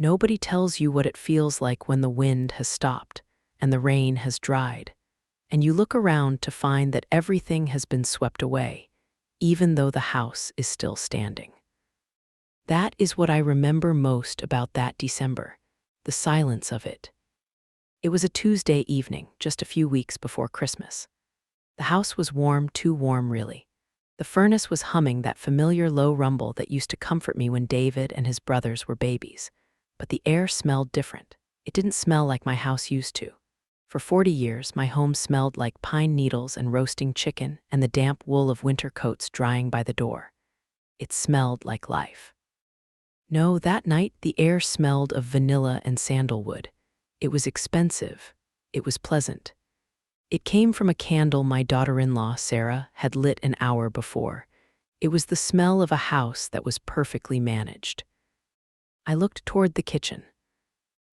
Nobody tells you what it feels like when the wind has stopped and the rain has dried, and you look around to find that everything has been swept away, even though the house is still standing. That is what I remember most about that December, the silence of it. It was a Tuesday evening, just a few weeks before Christmas. The house was warm, too warm really. The furnace was humming that familiar low rumble that used to comfort me when David and his brothers were babies. But the air smelled different. It didn't smell like my house used to. For 40 years, my home smelled like pine needles and roasting chicken and the damp wool of winter coats drying by the door. It smelled like life. No, that night the air smelled of vanilla and sandalwood. It was expensive. It was pleasant. It came from a candle my daughter-in-law, Sarah, had lit an hour before. It was the smell of a house that was perfectly managed. I looked toward the kitchen.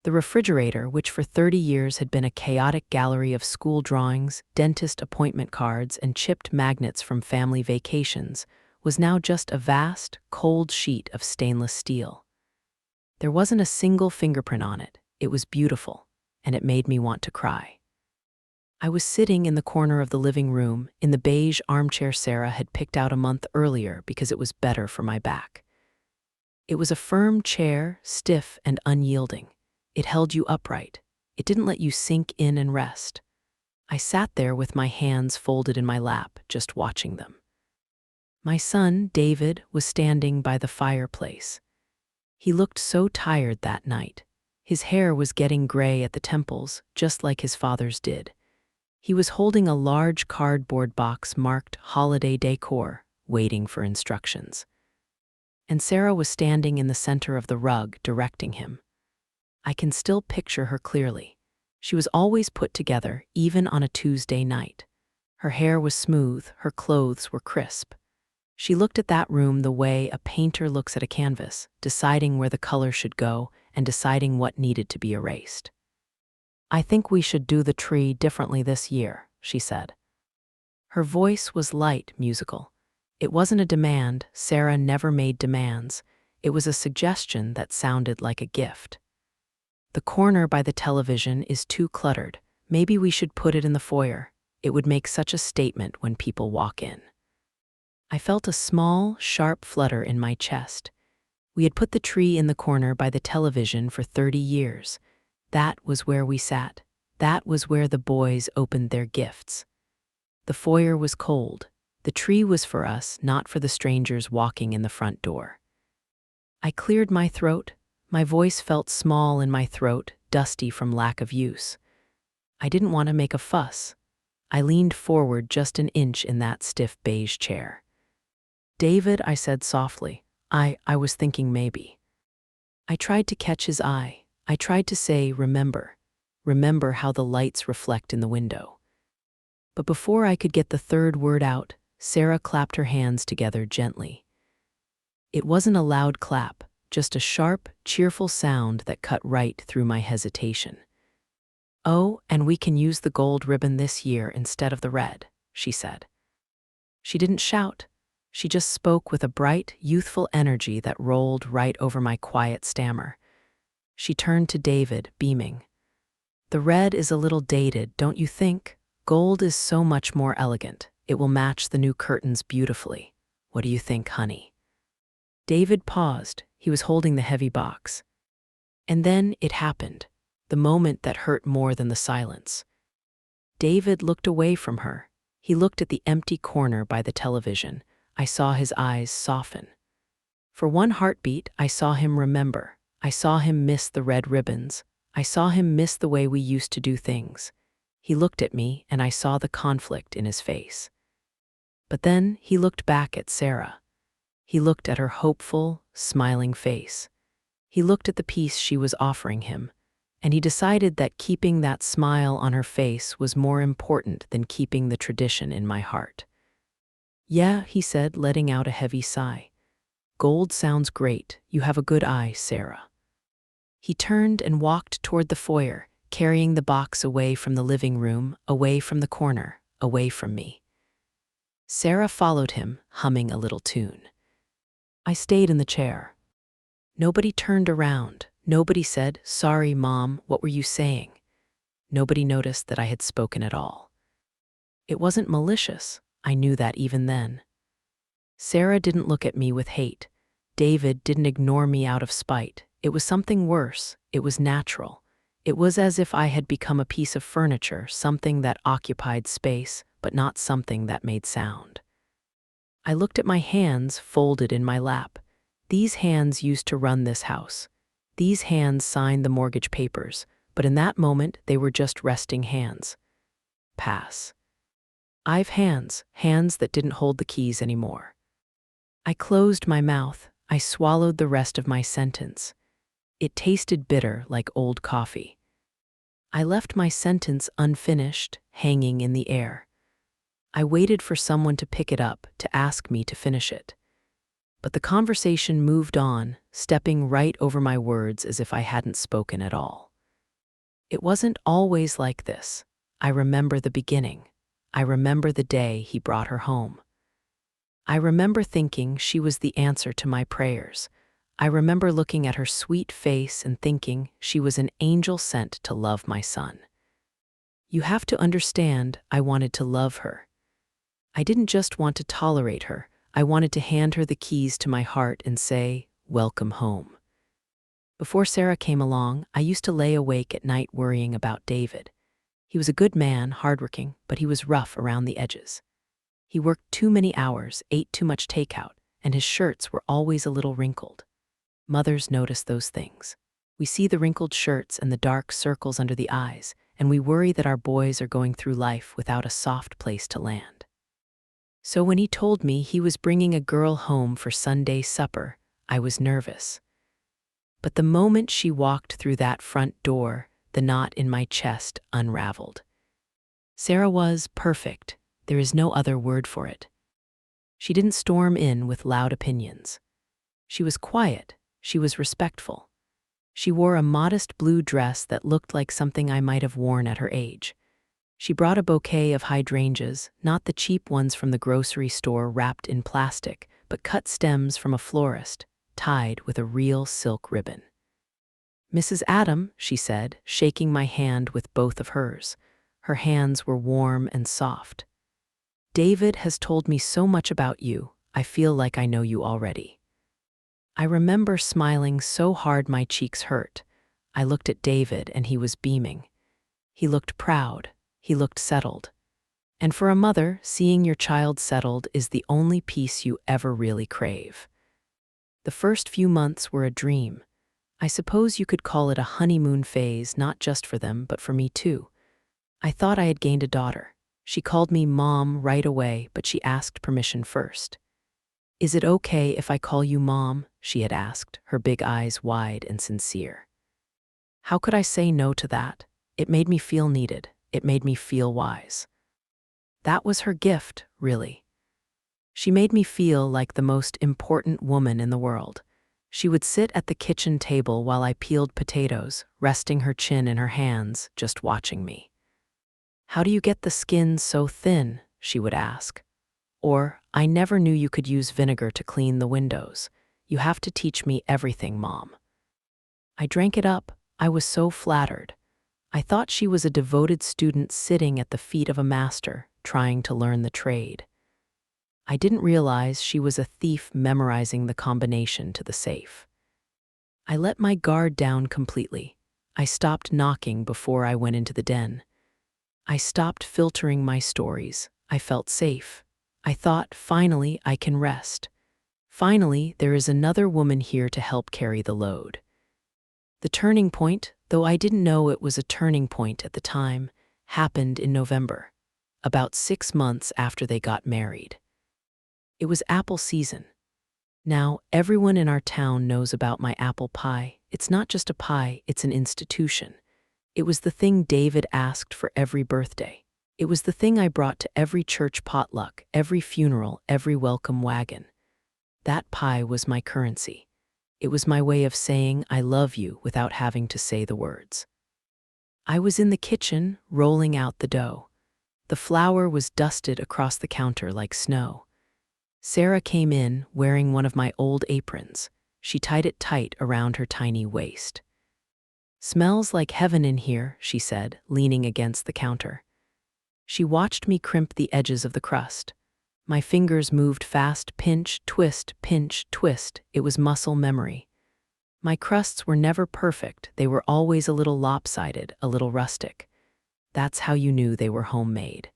The refrigerator, which for 30 years had been a chaotic gallery of school drawings, dentist appointment cards, and chipped magnets from family vacations, was now just a vast, cold sheet of stainless steel. There wasn't a single fingerprint on it. It was beautiful, and it made me want to cry. I was sitting in the corner of the living room in the beige armchair Sarah had picked out a month earlier because it was better for my back. It was a firm chair, stiff and unyielding. It held you upright. It didn't let you sink in and rest. I sat there with my hands folded in my lap, just watching them. My son, David, was standing by the fireplace. He looked so tired that night. His hair was getting gray at the temples, just like his father's did. He was holding a large cardboard box marked holiday decor, waiting for instructions. And Sarah was standing in the center of the rug, directing him. I can still picture her clearly. She was always put together, even on a Tuesday night. Her hair was smooth, her clothes were crisp. She looked at that room the way a painter looks at a canvas, deciding where the color should go and deciding what needed to be erased. "I think we should do the tree differently this year," she said. Her voice was light, musical. It wasn't a demand. Sarah never made demands. It was a suggestion that sounded like a gift. "The corner by the television is too cluttered. Maybe we should put it in the foyer. It would make such a statement when people walk in." I felt a small, sharp flutter in my chest. We had put the tree in the corner by the television for 30 years. That was where we sat. That was where the boys opened their gifts. The foyer was cold. The tree was for us, not for the strangers walking in the front door. I cleared my throat. My voice felt small in my throat, dusty from lack of use. I didn't want to make a fuss. I leaned forward just an inch in that stiff beige chair. "David," I said softly, I was thinking maybe." I tried to catch his eye. I tried to say, remember how the lights reflect in the window. But before I could get the third word out, Sarah clapped her hands together gently. It wasn't a loud clap, just a sharp, cheerful sound that cut right through my hesitation. "Oh, and we can use the gold ribbon this year instead of the red," she said. She didn't shout. She just spoke with a bright, youthful energy that rolled right over my quiet stammer. She turned to David, beaming. "The red is a little dated, don't you think? Gold is so much more elegant. It will match the new curtains beautifully. What do you think, honey?" David paused. He was holding the heavy box. And then it happened, the moment that hurt more than the silence. David looked away from her. He looked at the empty corner by the television. I saw his eyes soften. For one heartbeat, I saw him remember. I saw him miss the red ribbons. I saw him miss the way we used to do things. He looked at me, and I saw the conflict in his face. But then he looked back at Sarah. He looked at her hopeful, smiling face. He looked at the piece she was offering him, and he decided that keeping that smile on her face was more important than keeping the tradition in my heart. "Yeah," he said, letting out a heavy sigh. "Gold sounds great. You have a good eye, Sarah." He turned and walked toward the foyer, carrying the box away from the living room, away from the corner, away from me. Sarah followed him, humming a little tune. I stayed in the chair. Nobody turned around. Nobody said, "Sorry, Mom, what were you saying?" Nobody noticed that I had spoken at all. It wasn't malicious. I knew that even then. Sarah didn't look at me with hate. David didn't ignore me out of spite. It was something worse. It was natural. It was as if I had become a piece of furniture, something that occupied space, but not something that made sound. I looked at my hands folded in my lap. These hands used to run this house. These hands signed the mortgage papers, but in that moment they were just resting hands. Pass. I've hands that didn't hold the keys anymore. I closed my mouth. I swallowed the rest of my sentence. It tasted bitter like old coffee. I left my sentence unfinished, hanging in the air. I waited for someone to pick it up, to ask me to finish it. But the conversation moved on, stepping right over my words as if I hadn't spoken at all. It wasn't always like this. I remember the beginning. I remember the day he brought her home. I remember thinking she was the answer to my prayers. I remember looking at her sweet face and thinking she was an angel sent to love my son. You have to understand, I wanted to love her. I didn't just want to tolerate her. I wanted to hand her the keys to my heart and say, "Welcome home." Before Sarah came along, I used to lay awake at night worrying about David. He was a good man, hardworking, but he was rough around the edges. He worked too many hours, ate too much takeout, and his shirts were always a little wrinkled. Mothers notice those things. We see the wrinkled shirts and the dark circles under the eyes, and we worry that our boys are going through life without a soft place to land. So when he told me he was bringing a girl home for Sunday supper, I was nervous. But the moment she walked through that front door, the knot in my chest unraveled. Sarah was perfect. There is no other word for it. She didn't storm in with loud opinions. She was quiet. She was respectful. She wore a modest blue dress that looked like something I might have worn at her age. She brought a bouquet of hydrangeas, not the cheap ones from the grocery store wrapped in plastic, but cut stems from a florist, tied with a real silk ribbon. "Mrs. Adam," she said, shaking my hand with both of hers. Her hands were warm and soft. "David has told me so much about you. I feel like I know you already." I remember smiling so hard my cheeks hurt. I looked at David and he was beaming. He looked proud. He looked settled. And for a mother, seeing your child settled is the only peace you ever really crave. The first few months were a dream. I suppose you could call it a honeymoon phase, not just for them, but for me too. I thought I had gained a daughter. She called me Mom right away, but she asked permission first. "Is it okay if I call you Mom?" she had asked, her big eyes wide and sincere. How could I say no to that? It made me feel needed. It made me feel wise. That was her gift, really. She made me feel like the most important woman in the world. She would sit at the kitchen table while I peeled potatoes, resting her chin in her hands, just watching me. "How do you get the skin so thin?" she would ask. Or, "I never knew you could use vinegar to clean the windows. You have to teach me everything, Mom." I drank it up. I was so flattered. I thought she was a devoted student sitting at the feet of a master, trying to learn the trade. I didn't realize she was a thief memorizing the combination to the safe. I let my guard down completely. I stopped knocking before I went into the den. I stopped filtering my stories. I felt safe. I thought, finally, I can rest. Finally, there is another woman here to help carry the load. The turning point, though I didn't know it was a turning point at the time, happened in November, about 6 months after they got married. It was apple season. Now, everyone in our town knows about my apple pie. It's not just a pie, it's an institution. It was the thing David asked for every birthday. It was the thing I brought to every church potluck, every funeral, every welcome wagon. That pie was my currency. It was my way of saying I love you without having to say the words. I was in the kitchen, rolling out the dough. The flour was dusted across the counter like snow. Sarah came in wearing one of my old aprons. She tied it tight around her tiny waist. "Smells like heaven in here," she said, leaning against the counter. She watched me crimp the edges of the crust. My fingers moved fast, pinch, twist, pinch, twist. It was muscle memory. My crusts were never perfect. They were always a little lopsided, a little rustic. That's how you knew they were homemade.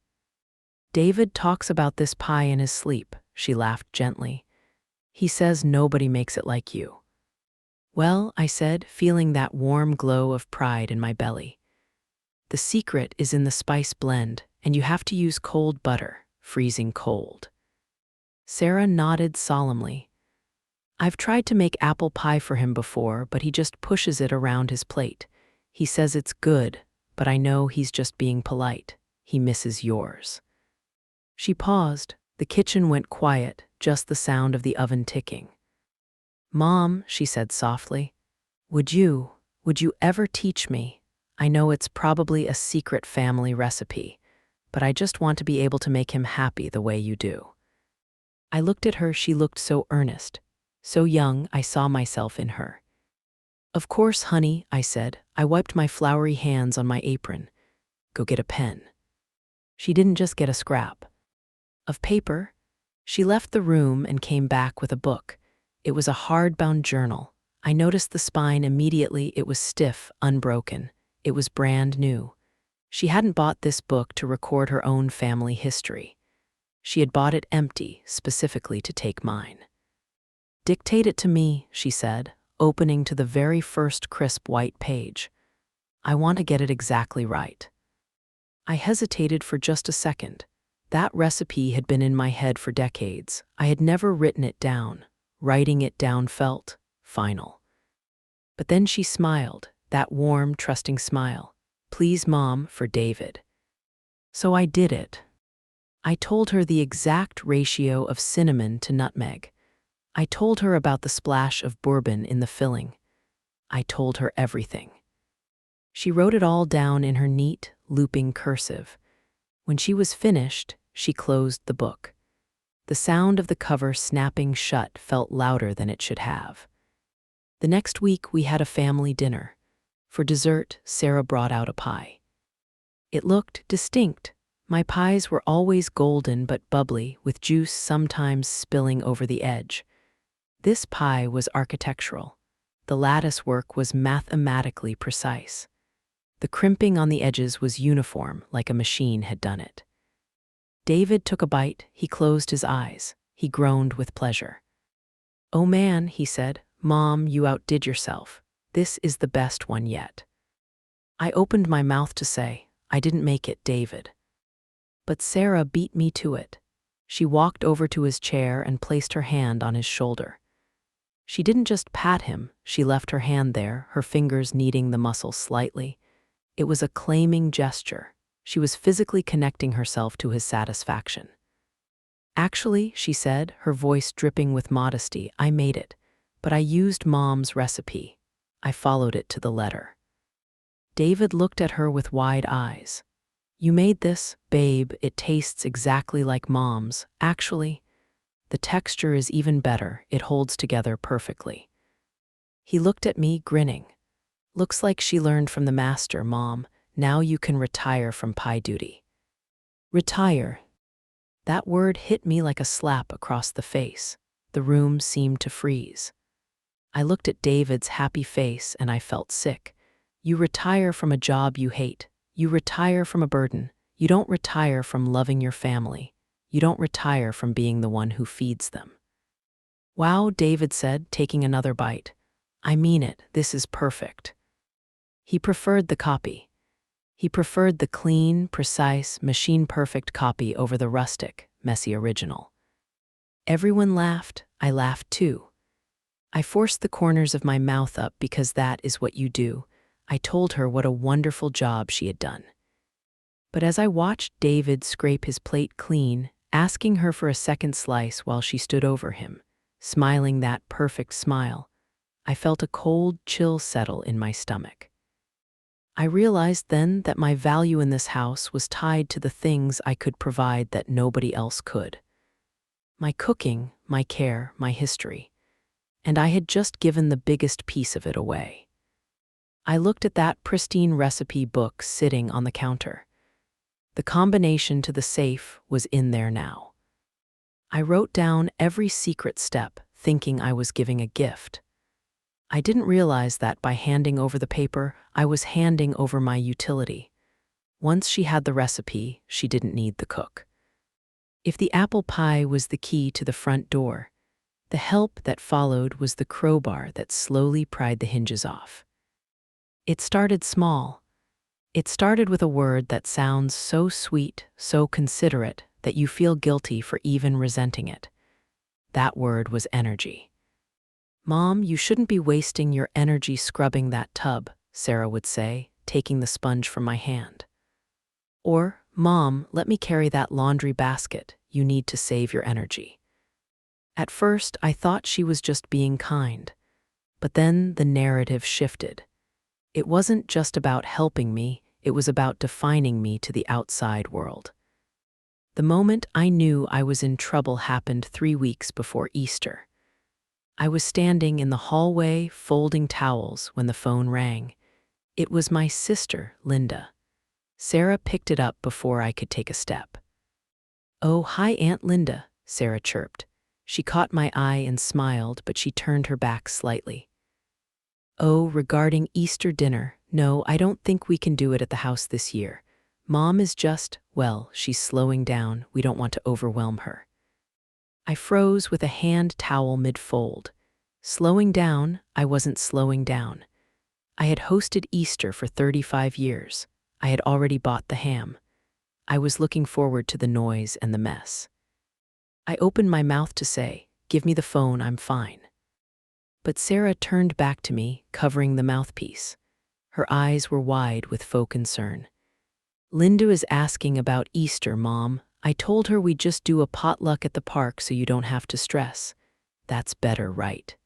"David talks about this pie in his sleep," she laughed gently. "He says nobody makes it like you." "Well," I said, feeling that warm glow of pride in my belly. "The secret is in the spice blend, and you have to use cold butter, freezing cold." Sarah nodded solemnly. "I've tried to make apple pie for him before, but he just pushes it around his plate. He says it's good, but I know he's just being polite. He misses yours." She paused. The kitchen went quiet, just the sound of the oven ticking. "Mom," she said softly, would you ever teach me? I know it's probably a secret family recipe, but I just want to be able to make him happy the way you do." I looked at her. She looked so earnest. So young, I saw myself in her. "Of course, honey," I said. I wiped my floury hands on my apron. "Go get a pen." She didn't just get a scrap of paper. She left the room and came back with a book. It was a hardbound journal. I noticed the spine immediately. It was stiff, unbroken. It was brand new. She hadn't bought this book to record her own family history. She had bought it empty, specifically to take mine. "Dictate it to me," she said, opening to the very first crisp white page. "I want to get it exactly right." I hesitated for just a second. That recipe had been in my head for decades. I had never written it down. Writing it down felt final. But then she smiled, that warm, trusting smile. "Please, Mom, for David." So I did it. I told her the exact ratio of cinnamon to nutmeg. I told her about the splash of bourbon in the filling. I told her everything. She wrote it all down in her neat, looping cursive. When she was finished, she closed the book. The sound of the cover snapping shut felt louder than it should have. The next week, we had a family dinner. For dessert, Sarah brought out a pie. It looked distinct. My pies were always golden but bubbly, with juice sometimes spilling over the edge. This pie was architectural. The lattice work was mathematically precise. The crimping on the edges was uniform, like a machine had done it. David took a bite. He closed his eyes. He groaned with pleasure. "Oh man," he said, "Mom, you outdid yourself. This is the best one yet." I opened my mouth to say, "I didn't make it, David." But Sarah beat me to it. She walked over to his chair and placed her hand on his shoulder. She didn't just pat him. She left her hand there, her fingers kneading the muscle slightly. It was a claiming gesture. She was physically connecting herself to his satisfaction. "Actually," she said, her voice dripping with modesty, "I made it, but I used Mom's recipe. I followed it to the letter." David looked at her with wide eyes. "You made this, babe. It tastes exactly like Mom's. Actually, the texture is even better. It holds together perfectly." He looked at me, grinning. "Looks like she learned from the master, Mom. Now you can retire from pie duty." Retire. That word hit me like a slap across the face. The room seemed to freeze. I looked at David's happy face and I felt sick. You retire from a job you hate. You retire from a burden. You don't retire from loving your family. You don't retire from being the one who feeds them. "Wow," David said, taking another bite. "I mean it. This is perfect." He preferred the copy. He preferred the clean, precise, machine-perfect copy over the rustic, messy original. Everyone laughed. I laughed too. I forced the corners of my mouth up because that is what you do. I told her what a wonderful job she had done. But as I watched David scrape his plate clean, asking her for a second slice while she stood over him, smiling that perfect smile, I felt a cold chill settle in my stomach. I realized then that my value in this house was tied to the things I could provide that nobody else could. My cooking, my care, my history. And I had just given the biggest piece of it away. I looked at that pristine recipe book sitting on the counter. The combination to the safe was in there now. I wrote down every secret step, thinking I was giving a gift. I didn't realize that by handing over the paper, I was handing over my utility. Once she had the recipe, she didn't need the cook. If the apple pie was the key to the front door, the help that followed was the crowbar that slowly pried the hinges off. It started small. It started with a word that sounds so sweet, so considerate, that you feel guilty for even resenting it. That word was energy. "Mom, you shouldn't be wasting your energy scrubbing that tub," Sarah would say, taking the sponge from my hand. Or, "Mom, let me carry that laundry basket. You need to save your energy." At first, I thought she was just being kind. But then the narrative shifted. It wasn't just about helping me, it was about defining me to the outside world. The moment I knew I was in trouble happened 3 weeks before Easter. I was standing in the hallway folding towels when the phone rang. It was my sister, Linda. Sarah picked it up before I could take a step. "Oh, hi, Aunt Linda," Sarah chirped. She caught my eye and smiled, but she turned her back slightly. "Oh, regarding Easter dinner, no, I don't think we can do it at the house this year. Mom is just, well, she's slowing down. We don't want to overwhelm her." I froze with a hand towel mid-fold. Slowing down, I wasn't slowing down. I had hosted Easter for 35 years. I had already bought the ham. I was looking forward to the noise and the mess. I opened my mouth to say, "Give me the phone, I'm fine." But Sarah turned back to me, covering the mouthpiece. Her eyes were wide with faux concern. "Linda is asking about Easter, Mom. I told her we'd just do a potluck at the park so you don't have to stress. That's better, right?"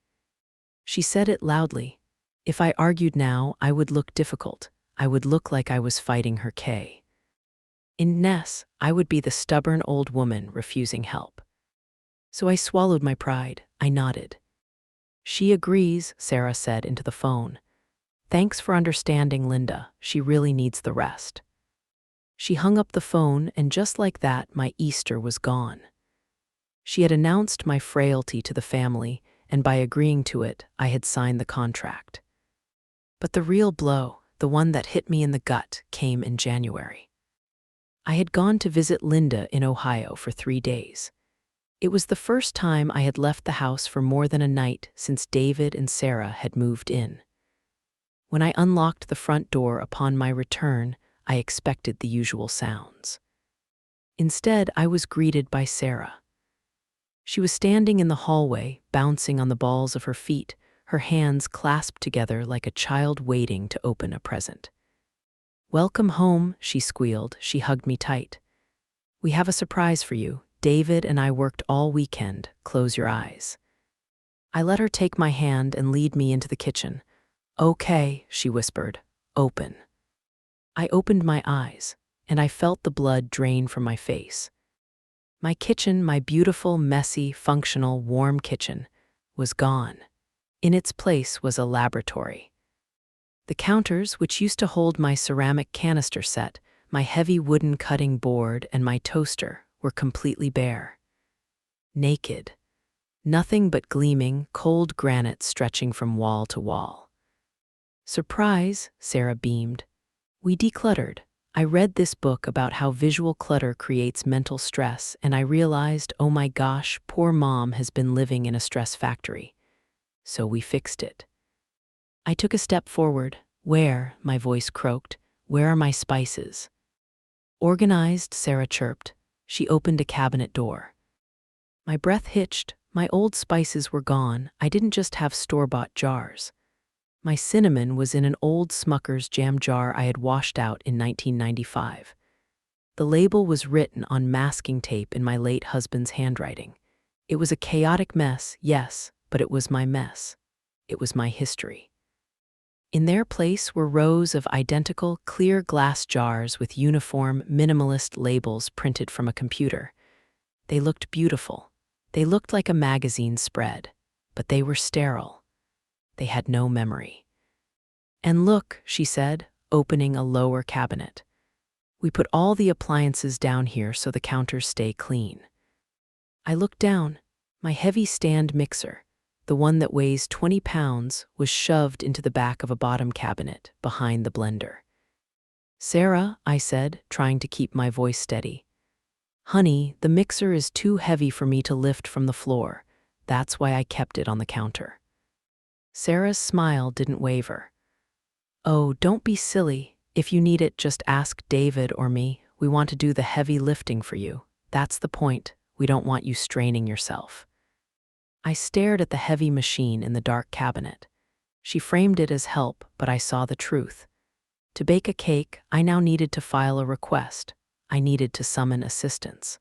She said it loudly. If I argued now, I would look difficult. I would look like I was fighting her K. In Ness, I would be the stubborn old woman refusing help. So I swallowed my pride. I nodded. "She agrees," Sarah said into the phone. "Thanks for understanding, Linda. She really needs the rest." She hung up the phone, and just like that, my Easter was gone. She had announced my frailty to the family, and by agreeing to it, I had signed the contract. But the real blow, the one that hit me in the gut, came in January. I had gone to visit Linda in Ohio for 3 days. It was the first time I had left the house for more than a night since David and Sarah had moved in. When I unlocked the front door upon my return, I expected the usual sounds. Instead, I was greeted by Sarah. She was standing in the hallway, bouncing on the balls of her feet, her hands clasped together like a child waiting to open a present. "Welcome home," she squealed. She hugged me tight. "We have a surprise for you. David and I worked all weekend. Close your eyes." I let her take my hand and lead me into the kitchen. "Okay," she whispered. "Open." I opened my eyes, and I felt the blood drain from my face. My kitchen, my beautiful, messy, functional, warm kitchen, was gone. In its place was a laboratory. The counters, which used to hold my ceramic canister set, my heavy wooden cutting board, and my toaster, were completely bare. Naked. Nothing but gleaming, cold granite stretching from wall to wall. "Surprise," Sarah beamed. "We decluttered. I read this book about how visual clutter creates mental stress, and I realized, oh my gosh, poor Mom has been living in a stress factory. So we fixed it." I took a step forward. "Where?" my voice croaked. "Where are my spices?" "Organized," Sarah chirped. She opened a cabinet door. My breath hitched. My old spices were gone. I didn't just have store-bought jars. My cinnamon was in an old Smucker's jam jar I had washed out in 1995. The label was written on masking tape in my late husband's handwriting. It was a chaotic mess, yes, but it was my mess. It was my history. In their place were rows of identical, clear glass jars with uniform, minimalist labels printed from a computer. They looked beautiful. They looked like a magazine spread, but they were sterile. They had no memory. And look, she said, opening a lower cabinet. We put all the appliances down here so the counters stay clean. I looked down. My heavy stand mixer, the one that weighs 20 pounds, was shoved into the back of a bottom cabinet behind the blender. Sarah, I said, trying to keep my voice steady. Honey, the mixer is too heavy for me to lift from the floor. That's why I kept it on the counter. Sarah's smile didn't waver. Oh, don't be silly. If you need it, just ask David or me. We want to do the heavy lifting for you. That's the point. We don't want you straining yourself. I stared at the heavy machine in the dark cabinet. She framed it as help, but I saw the truth. To bake a cake, I now needed to file a request. I needed to summon assistance.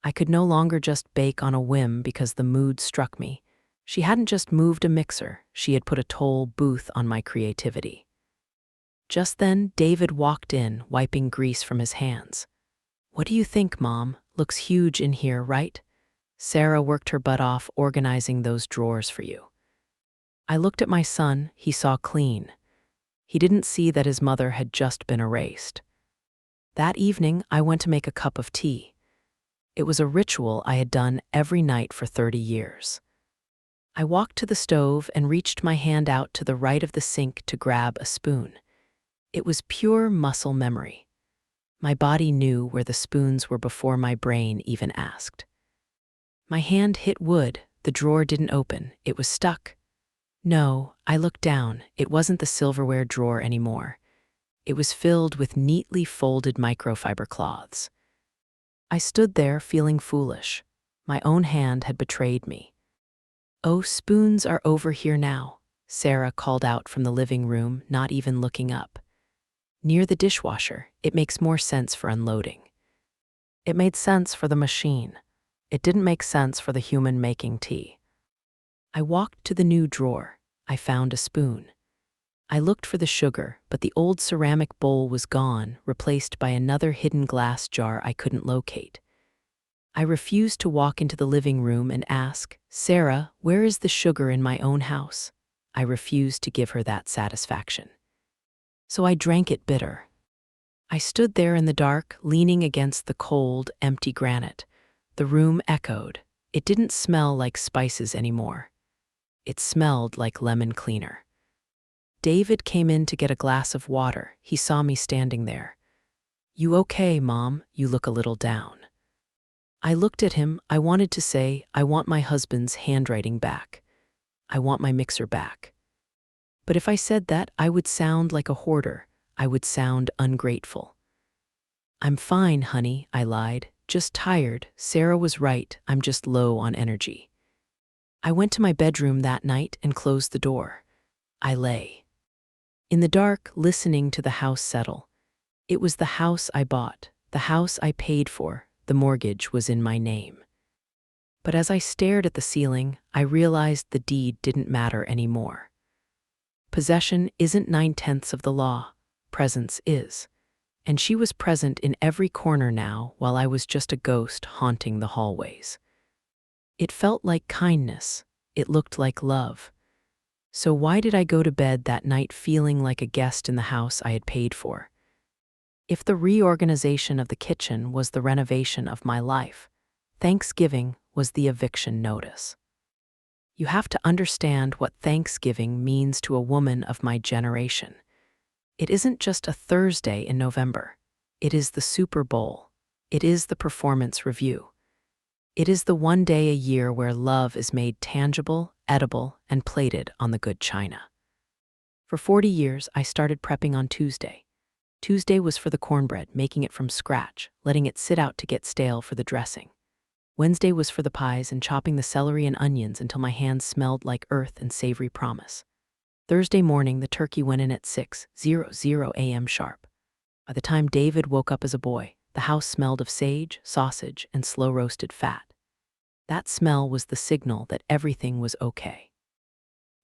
I could no longer just bake on a whim because the mood struck me. She hadn't just moved a mixer, she had put a toll booth on my creativity. Just then, David walked in, wiping grease from his hands. What do you think, Mom? Looks huge in here, right? Sarah worked her butt off organizing those drawers for you. I looked at my son, he saw clean. He didn't see that his mother had just been erased. That evening, I went to make a cup of tea. It was a ritual I had done every night for 30 years. I walked to the stove and reached my hand out to the right of the sink to grab a spoon. It was pure muscle memory. My body knew where the spoons were before my brain even asked. My hand hit wood, the drawer didn't open, it was stuck. No, I looked down, it wasn't the silverware drawer anymore. It was filled with neatly folded microfiber cloths. I stood there feeling foolish. My own hand had betrayed me. Oh, spoons are over here now, Sarah called out from the living room, not even looking up. Near the dishwasher, it makes more sense for unloading. It made sense for the machine. It didn't make sense for the human making tea. I walked to the new drawer. I found a spoon. I looked for the sugar, but the old ceramic bowl was gone, replaced by another hidden glass jar I couldn't locate. I refused to walk into the living room and ask, Sarah, where is the sugar in my own house? I refused to give her that satisfaction. So I drank it bitter. I stood there in the dark, leaning against the cold, empty granite. The room echoed. It didn't smell like spices anymore. It smelled like lemon cleaner. David came in to get a glass of water. He saw me standing there. You okay, Mom? You look a little down. I looked at him. I wanted to say, I want my husband's handwriting back. I want my mixer back. But if I said that, I would sound like a hoarder. I would sound ungrateful. I'm fine, honey, I lied. Just tired. Sarah was right. I'm just low on energy. I went to my bedroom that night and closed the door. I lay in the dark, listening to the house settle. It was the house I bought, the house I paid for. The mortgage was in my name. But as I stared at the ceiling, I realized the deed didn't matter anymore. Possession isn't 9/10 of the law. Presence is. And she was present in every corner now, while I was just a ghost haunting the hallways. It felt like kindness. It looked like love. So why did I go to bed that night feeling like a guest in the house I had paid for? If the reorganization of the kitchen was the renovation of my life, Thanksgiving was the eviction notice. You have to understand what Thanksgiving means to a woman of my generation. It isn't just a Thursday in November. It is the Super Bowl. It is the performance review. It is the one day a year where love is made tangible, edible, and plated on the good china. For 40 years, I started prepping on Tuesday. Tuesday was for the cornbread, making it from scratch, letting it sit out to get stale for the dressing. Wednesday was for the pies and chopping the celery and onions until my hands smelled like earth and savory promise. Thursday morning, the turkey went in at 6:00 a.m. sharp. By the time David woke up as a boy, the house smelled of sage, sausage, and slow-roasted fat. That smell was the signal that everything was okay.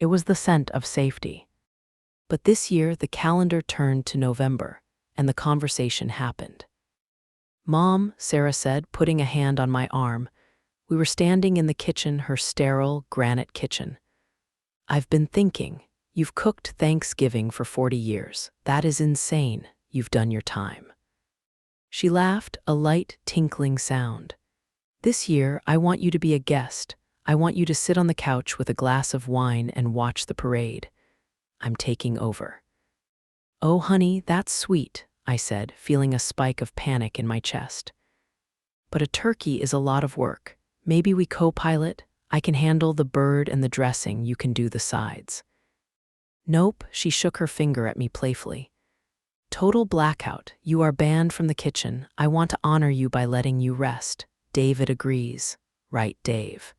It was the scent of safety. But this year, the calendar turned to November, and the conversation happened. Mom, Sarah said, putting a hand on my arm. We were standing in the kitchen, her sterile, granite kitchen. I've been thinking, You've cooked Thanksgiving for 40 years. That is insane. You've done your time." She laughed, a light, tinkling sound. "This year, I want you to be a guest. I want you to sit on the couch with a glass of wine and watch the parade. I'm taking over." "Oh, honey, that's sweet," I said, feeling a spike of panic in my chest. "But a turkey is a lot of work. Maybe we co-pilot? I can handle the bird and the dressing, you can do the sides." "Nope," she shook her finger at me playfully. "Total blackout. You are banned from the kitchen. I want to honor you by letting you rest." David agrees. Right, Dave.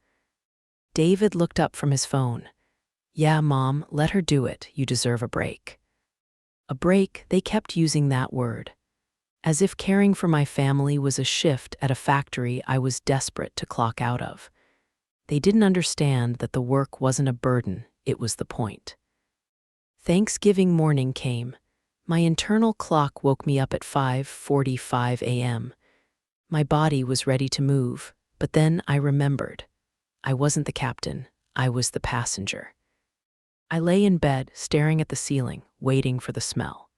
David looked up from his phone. "Yeah, Mom, let her do it. You deserve a break." A break, they kept using that word. As if caring for my family was a shift at a factory I was desperate to clock out of. They didn't understand that the work wasn't a burden, it was the point. Thanksgiving morning came. My internal clock woke me up at 5:45 a.m. My body was ready to move, but then I remembered. I wasn't the captain, I was the passenger. I lay in bed, staring at the ceiling, waiting for the smell.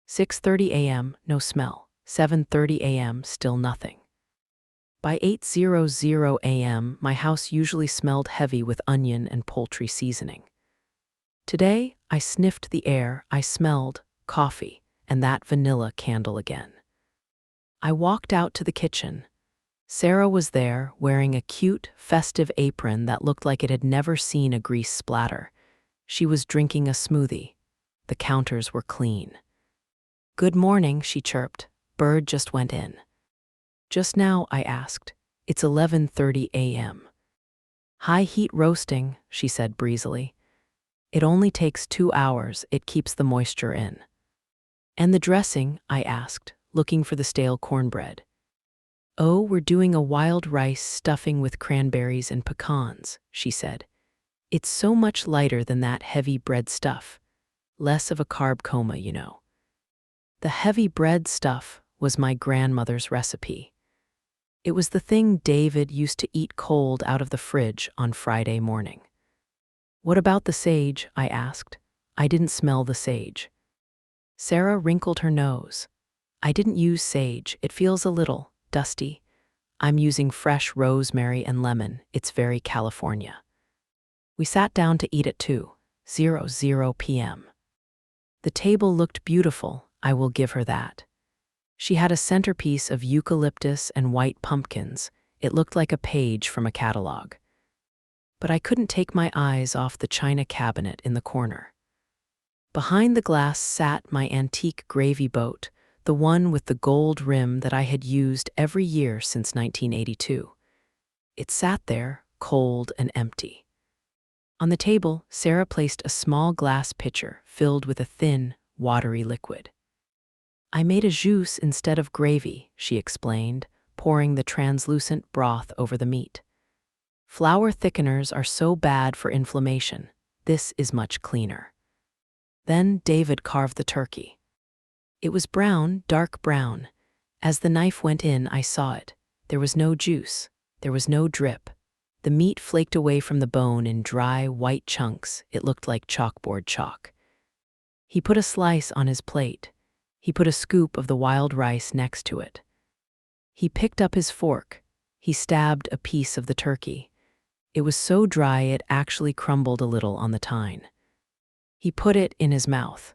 6:30 a.m., no smell. 7:30 a.m., still nothing. By 8:00 a.m., my house usually smelled heavy with onion and poultry seasoning. Today, I sniffed the air, I smelled coffee and that vanilla candle again. I walked out to the kitchen. Sarah was there, wearing a cute, festive apron that looked like it had never seen a grease splatter. She was drinking a smoothie. The counters were clean. "Good morning," she chirped. "Bird just went in." "Just now?" I asked. "It's 11:30 a.m. "High heat roasting," she said breezily. "It only takes 2 hours, it keeps the moisture in." "And the dressing?" I asked, looking for the stale cornbread. "Oh, we're doing a wild rice stuffing with cranberries and pecans," she said. "It's so much lighter than that heavy bread stuff. Less of a carb coma, you know." The heavy bread stuff was my grandmother's recipe. It was the thing David used to eat cold out of the fridge on Friday morning. "What about the sage?" I asked. I didn't smell the sage. Sarah wrinkled her nose. "I didn't use sage. It feels a little dusty. I'm using fresh rosemary and lemon. It's very California." We sat down to eat at 2:00 p.m. The table looked beautiful, I will give her that. She had a centerpiece of eucalyptus and white pumpkins. It looked like a page from a catalog. But I couldn't take my eyes off the china cabinet in the corner. Behind the glass sat my antique gravy boat, the one with the gold rim that I had used every year since 1982. It sat there, cold and empty. On the table, Sarah placed a small glass pitcher filled with a thin, watery liquid. "I made a jus instead of gravy," she explained, pouring the translucent broth over the meat. "Flour thickeners are so bad for inflammation. This is much cleaner." Then David carved the turkey. It was brown, dark brown. As the knife went in, I saw it. There was no juice. There was no drip. The meat flaked away from the bone in dry, white chunks. It looked like chalkboard chalk. He put a slice on his plate. He put a scoop of the wild rice next to it. He picked up his fork. He stabbed a piece of the turkey. It was so dry it actually crumbled a little on the tine. He put it in his mouth.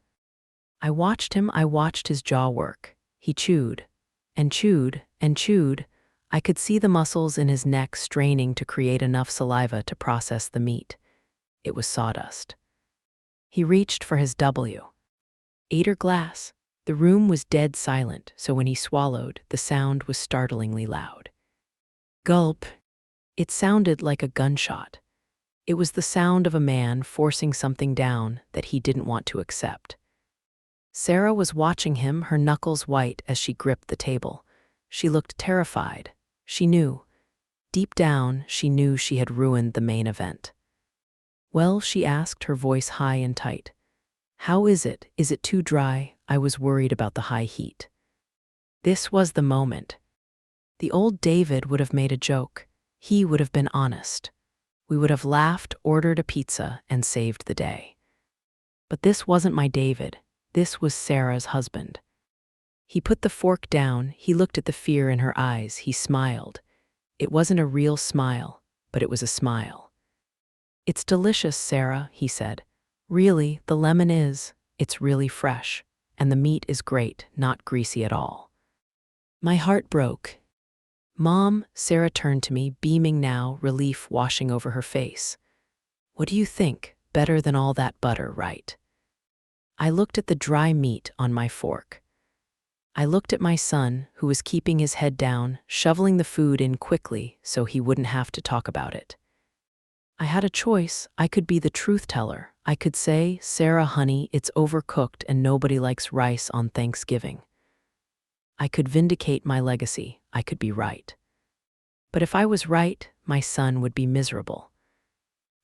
I watched his jaw work. He chewed, and chewed, and chewed. I could see the muscles in his neck straining to create enough saliva to process the meat. It was sawdust. He reached for his ate her glass. The room was dead silent, so when he swallowed, the sound was startlingly loud. Gulp. It sounded like a gunshot. It was the sound of a man forcing something down that he didn't want to accept. Sarah was watching him, her knuckles white as she gripped the table. She looked terrified. She knew. Deep down, she knew she had ruined the main event. "Well," she asked, her voice high and tight. "How is it? Is it too dry?" I was worried about the high heat. This was the moment. The old David would have made a joke. He would have been honest. We would have laughed, ordered a pizza, and saved the day. But this wasn't my David. This was Sarah's husband. He put the fork down, he looked at the fear in her eyes, he smiled. It wasn't a real smile, but it was a smile. "It's delicious, Sarah," he said. "Really, the lemon is. It's really fresh. And the meat is great, not greasy at all." My heart broke. "Mom," Sarah turned to me, beaming now, relief washing over her face. "What do you think? Better than all that butter, right?" I looked at the dry meat on my fork. I looked at my son, who was keeping his head down, shoveling the food in quickly so he wouldn't have to talk about it. I had a choice. I could be the truth teller. I could say, "Sarah, honey, it's overcooked and nobody likes rice on Thanksgiving." I could vindicate my legacy. I could be right. But if I was right, my son would be miserable.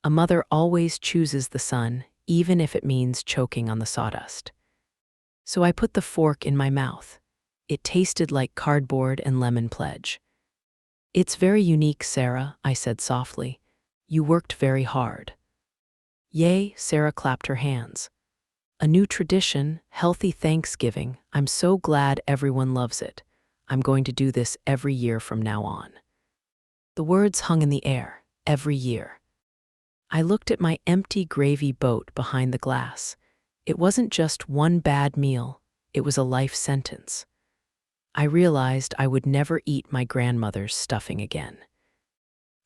A mother always chooses the son, even if it means choking on the sawdust. So I put the fork in my mouth. It tasted like cardboard and lemon pledge. "It's very unique, Sarah," I said softly. "You worked very hard." "Yay," Sarah clapped her hands. "A new tradition, healthy Thanksgiving. I'm so glad everyone loves it. I'm going to do this every year from now on." The words hung in the air, every year. I looked at my empty gravy boat behind the glass. It wasn't just one bad meal, it was a life sentence. I realized I would never eat my grandmother's stuffing again.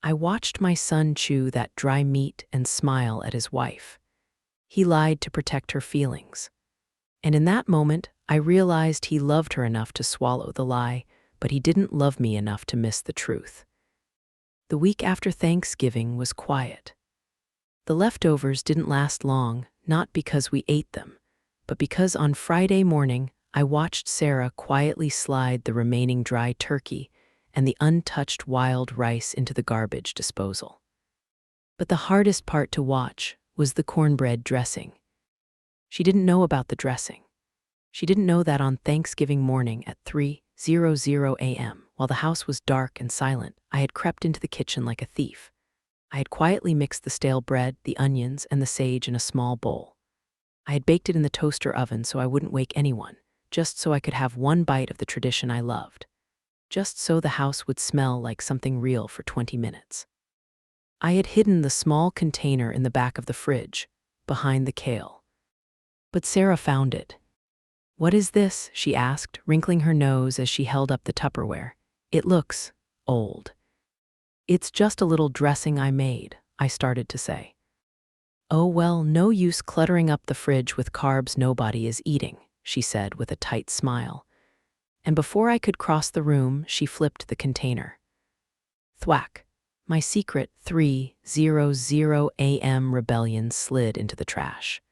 I watched my son chew that dry meat and smile at his wife. He lied to protect her feelings. And in that moment, I realized he loved her enough to swallow the lie, but he didn't love me enough to miss the truth. The week after Thanksgiving was quiet. The leftovers didn't last long, not because we ate them, but because on Friday morning, I watched Sarah quietly slide the remaining dry turkey and the untouched wild rice into the garbage disposal. But the hardest part to watch was the cornbread dressing. She didn't know about the dressing. She didn't know that on Thanksgiving morning at 3:00 a.m., while the house was dark and silent, I had crept into the kitchen like a thief. I had quietly mixed the stale bread, the onions, and the sage in a small bowl. I had baked it in the toaster oven so I wouldn't wake anyone, just so I could have one bite of the tradition I loved. Just so the house would smell like something real for 20 minutes. I had hidden the small container in the back of the fridge, behind the kale. But Sarah found it. "What is this?" she asked, wrinkling her nose as she held up the Tupperware. "It looks old." "It's just a little dressing I made," I started to say. "Oh well, no use cluttering up the fridge with carbs nobody is eating," she said with a tight smile. And before I could cross the room, she flipped the container. Thwack! My secret 3:00 a.m. rebellion slid into the trash.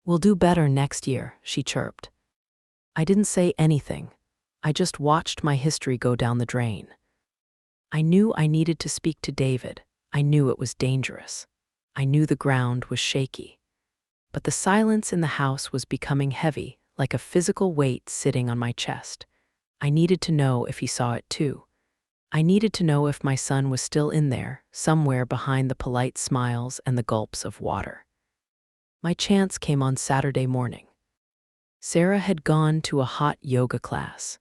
"We'll do better next year," she chirped. I didn't say anything. I just watched my history go down the drain. I knew I needed to speak to David. I knew it was dangerous. I knew the ground was shaky. But the silence in the house was becoming heavy, like a physical weight sitting on my chest. I needed to know if he saw it too. I needed to know if my son was still in there, somewhere behind the polite smiles and the gulps of water. My chance came on Saturday morning. Sarah had gone to a hot yoga class.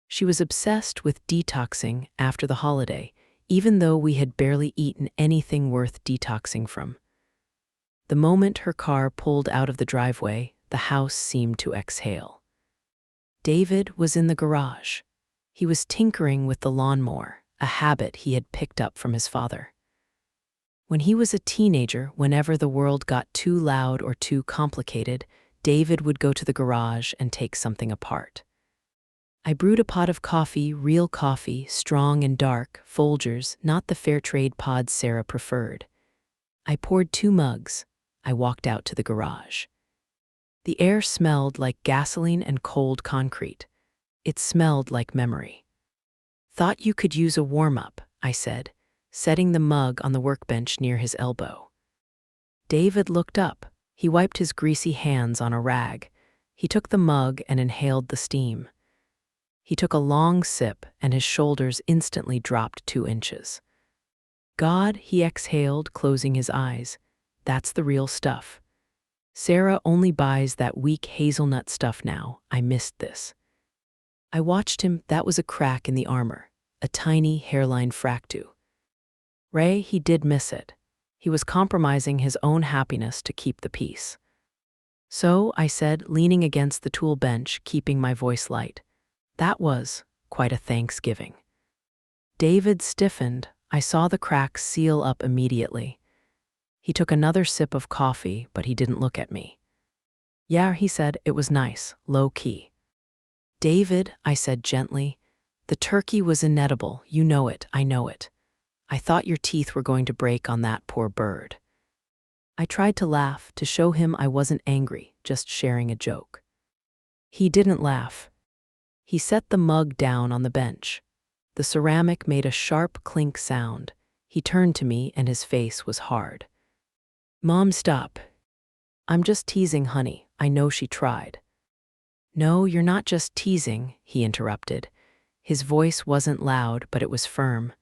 She was obsessed with detoxing after the holiday, even though we had barely eaten anything worth detoxing from. The moment her car pulled out of the driveway, the house seemed to exhale. David was in the garage. He was tinkering with the lawnmower, a habit he had picked up from his father. When he was a teenager, whenever the world got too loud or too complicated, David would go to the garage and take something apart. I brewed a pot of coffee, real coffee, strong and dark, Folgers, not the fair trade pods Sarah preferred. I poured 2 mugs. I walked out to the garage. The air smelled like gasoline and cold concrete. It smelled like memory. "Thought you could use a warm-up," I said, setting the mug on the workbench near his elbow. David looked up. He wiped his greasy hands on a rag. He took the mug and inhaled the steam. He took a long sip, and his shoulders instantly dropped 2 inches. "God," he exhaled, closing his eyes. "That's the real stuff." Sarah only buys that weak hazelnut stuff now. I missed this. I watched him. That was a crack in the armor, a tiny hairline fracture. Ray, he did miss it. He was compromising his own happiness to keep the peace. So, I said, leaning against the tool bench, keeping my voice light, that was quite a Thanksgiving. David stiffened. I saw the cracks seal up immediately. He took another sip of coffee, but he didn't look at me. Yeah, he said, it was nice, low-key. David, I said gently, the turkey was inedible. You know it, I know it. I thought your teeth were going to break on that poor bird. I tried to laugh, to show him I wasn't angry, just sharing a joke. He didn't laugh. He set the mug down on the bench. The ceramic made a sharp clink sound. He turned to me and his face was hard. Mom, stop. I'm just teasing, honey. I know she tried. No, you're not just teasing, he interrupted. His voice wasn't loud, but it was firm.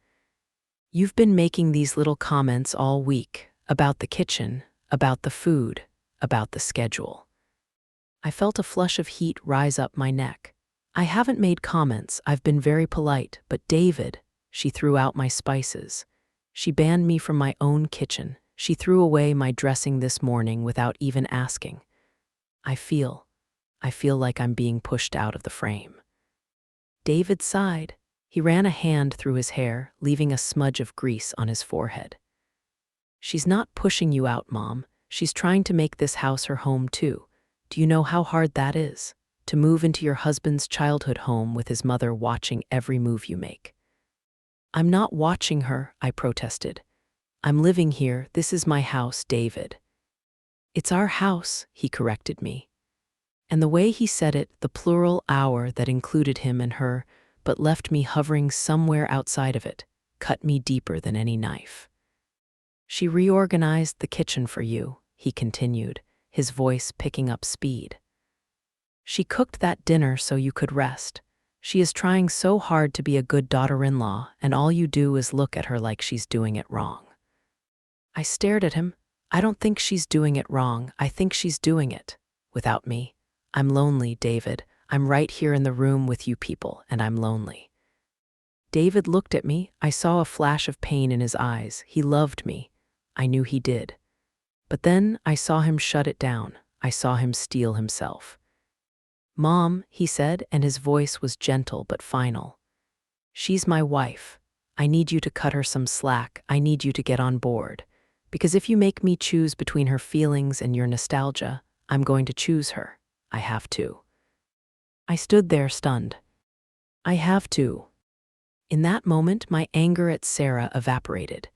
You've been making these little comments all week, about the kitchen, about the food, about the schedule. I felt a flush of heat rise up my neck. I haven't made comments, I've been very polite, but David, she threw out my spices. She banned me from my own kitchen. She threw away my dressing this morning without even asking. I feel like I'm being pushed out of the frame. David sighed. He ran a hand through his hair, leaving a smudge of grease on his forehead. She's not pushing you out, Mom. She's trying to make this house her home too. Do you know how hard that is? To move into your husband's childhood home with his mother watching every move you make. I'm not watching her, I protested. I'm living here. This is my house, David. It's our house, he corrected me. And the way he said it, the plural hour that included him and her, but left me hovering somewhere outside of it, cut me deeper than any knife. She reorganized the kitchen for you, he continued, his voice picking up speed. She cooked that dinner so you could rest. She is trying so hard to be a good daughter-in-law, and all you do is look at her like she's doing it wrong. I stared at him. I don't think she's doing it wrong. I think she's doing it without me. I'm lonely, David. I'm right here in the room with you people, and I'm lonely. David looked at me. I saw a flash of pain in his eyes. He loved me. I knew he did. But then I saw him shut it down. I saw him steel himself. Mom, he said, and his voice was gentle but final. She's my wife. I need you to cut her some slack. I need you to get on board. Because if you make me choose between her feelings and your nostalgia, I'm going to choose her. I have to. I stood there stunned. I have to. In that moment, my anger at Sarah evaporated.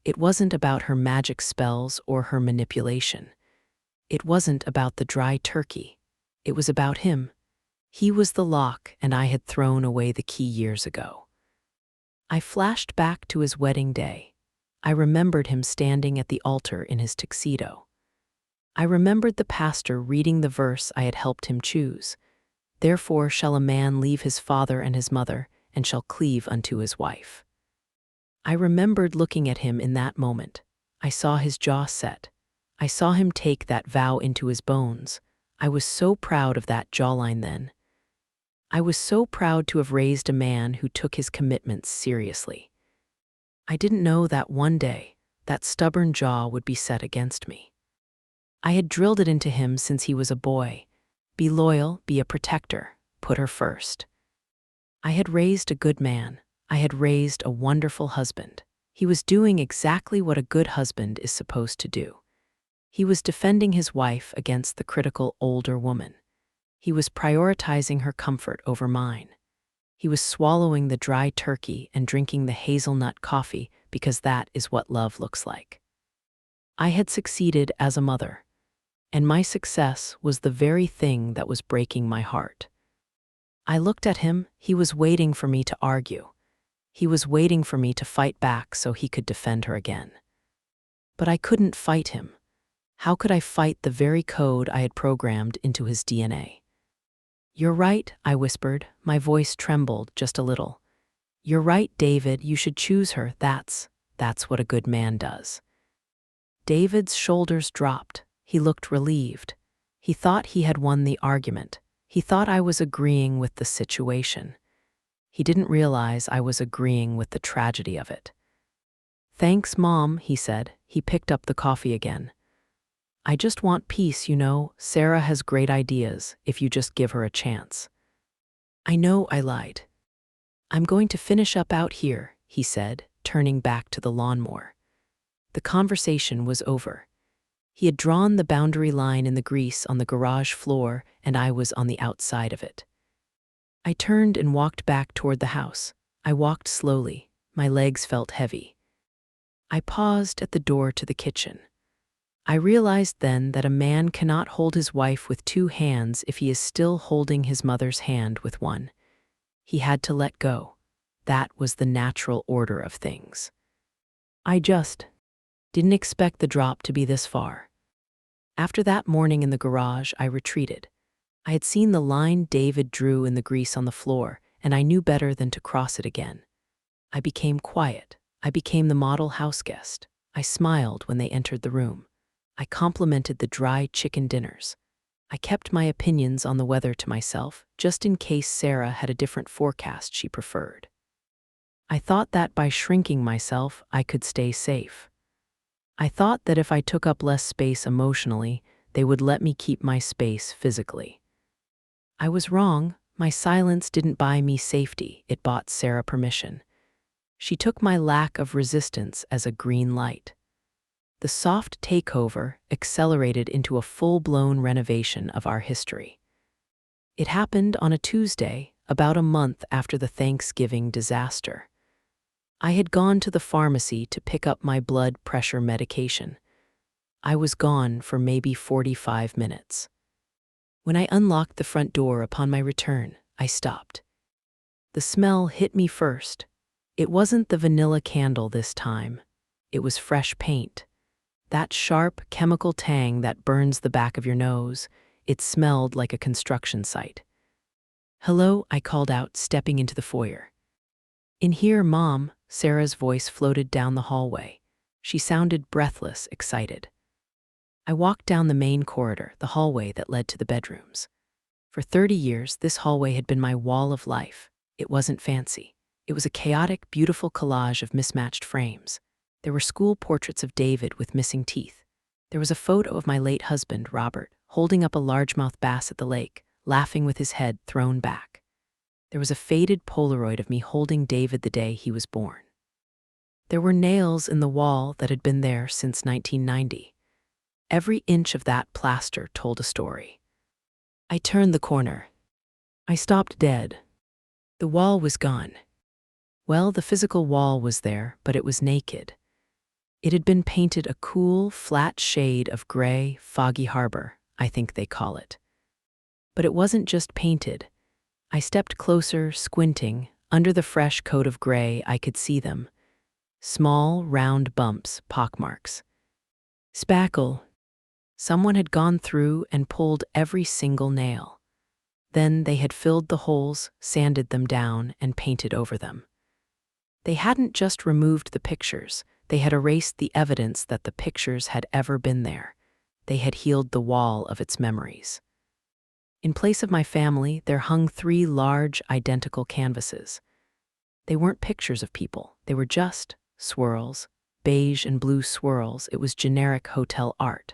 It wasn't about her magic spells or her manipulation. It wasn't about the dry turkey. It was about him. He was the lock, and I had thrown away the key years ago. I flashed back to his wedding day. I remembered him standing at the altar in his tuxedo. I remembered the pastor reading the verse I had helped him choose. Therefore shall a man leave his father and his mother, and shall cleave unto his wife. I remembered looking at him in that moment. I saw his jaw set. I saw him take that vow into his bones. I was so proud of that jawline then. I was so proud to have raised a man who took his commitments seriously. I didn't know that one day, that stubborn jaw would be set against me. I had drilled it into him since he was a boy. Be loyal, be a protector, put her first. I had raised a good man. I had raised a wonderful husband. He was doing exactly what a good husband is supposed to do. He was defending his wife against the critical older woman. He was prioritizing her comfort over mine. He was swallowing the dry turkey and drinking the hazelnut coffee because that is what love looks like. I had succeeded as a mother, and my success was the very thing that was breaking my heart. I looked at him. He was waiting for me to argue. He was waiting for me to fight back so he could defend her again. But I couldn't fight him. How could I fight the very code I had programmed into his DNA? You're right, I whispered. My voice trembled just a little. You're right, David. You should choose her. That's what a good man does. David's shoulders dropped. He looked relieved. He thought he had won the argument. He thought I was agreeing with the situation. He didn't realize I was agreeing with the tragedy of it. "Thanks, Mom," he said. He picked up the coffee again. "I just want peace, you know. Sarah has great ideas, if you just give her a chance." "I know," I lied. "I'm going to finish up out here," he said, turning back to the lawnmower. The conversation was over. He had drawn the boundary line in the grease on the garage floor, and I was on the outside of it. I turned and walked back toward the house. I walked slowly. My legs felt heavy. I paused at the door to the kitchen. I realized then that a man cannot hold his wife with two hands if he is still holding his mother's hand with one. He had to let go. That was the natural order of things. I just didn't expect the drop to be this far. After that morning in the garage, I retreated. I had seen the line David drew in the grease on the floor, and I knew better than to cross it again. I became quiet. I became the model house guest. I smiled when they entered the room. I complimented the dry chicken dinners. I kept my opinions on the weather to myself, just in case Sarah had a different forecast she preferred. I thought that by shrinking myself, I could stay safe. I thought that if I took up less space emotionally, they would let me keep my space physically. I was wrong. My silence didn't buy me safety, it bought Sarah permission. She took my lack of resistance as a green light. The soft takeover accelerated into a full-blown renovation of our history. It happened on a Tuesday, about a month after the Thanksgiving disaster. I had gone to the pharmacy to pick up my blood pressure medication. I was gone for maybe 45 minutes. When I unlocked the front door upon my return, I stopped. The smell hit me first. It wasn't the vanilla candle this time. It was fresh paint. That sharp chemical tang that burns the back of your nose. It smelled like a construction site. "Hello," I called out, stepping into the foyer. "In here, Mom," Sarah's voice floated down the hallway. She sounded breathless, excited. I walked down the main corridor, the hallway that led to the bedrooms. For 30 years, this hallway had been my wall of life. It wasn't fancy. It was a chaotic, beautiful collage of mismatched frames. There were school portraits of David with missing teeth. There was a photo of my late husband, Robert, holding up a largemouth bass at the lake, laughing with his head thrown back. There was a faded Polaroid of me holding David the day he was born. There were nails in the wall that had been there since 1990. Every inch of that plaster told a story. I turned the corner. I stopped dead. The wall was gone. Well, the physical wall was there, but it was naked. It had been painted a cool, flat shade of gray, foggy harbor, I think they call it. But it wasn't just painted. I stepped closer, squinting. Under the fresh coat of gray, I could see them. Small, round bumps, pockmarks. Spackle. Someone had gone through and pulled every single nail. Then they had filled the holes, sanded them down, and painted over them. They hadn't just removed the pictures, they had erased the evidence that the pictures had ever been there. They had healed the wall of its memories. In place of my family, there hung 3 large, identical canvases. They weren't pictures of people, they were just swirls, beige and blue swirls. It was generic hotel art.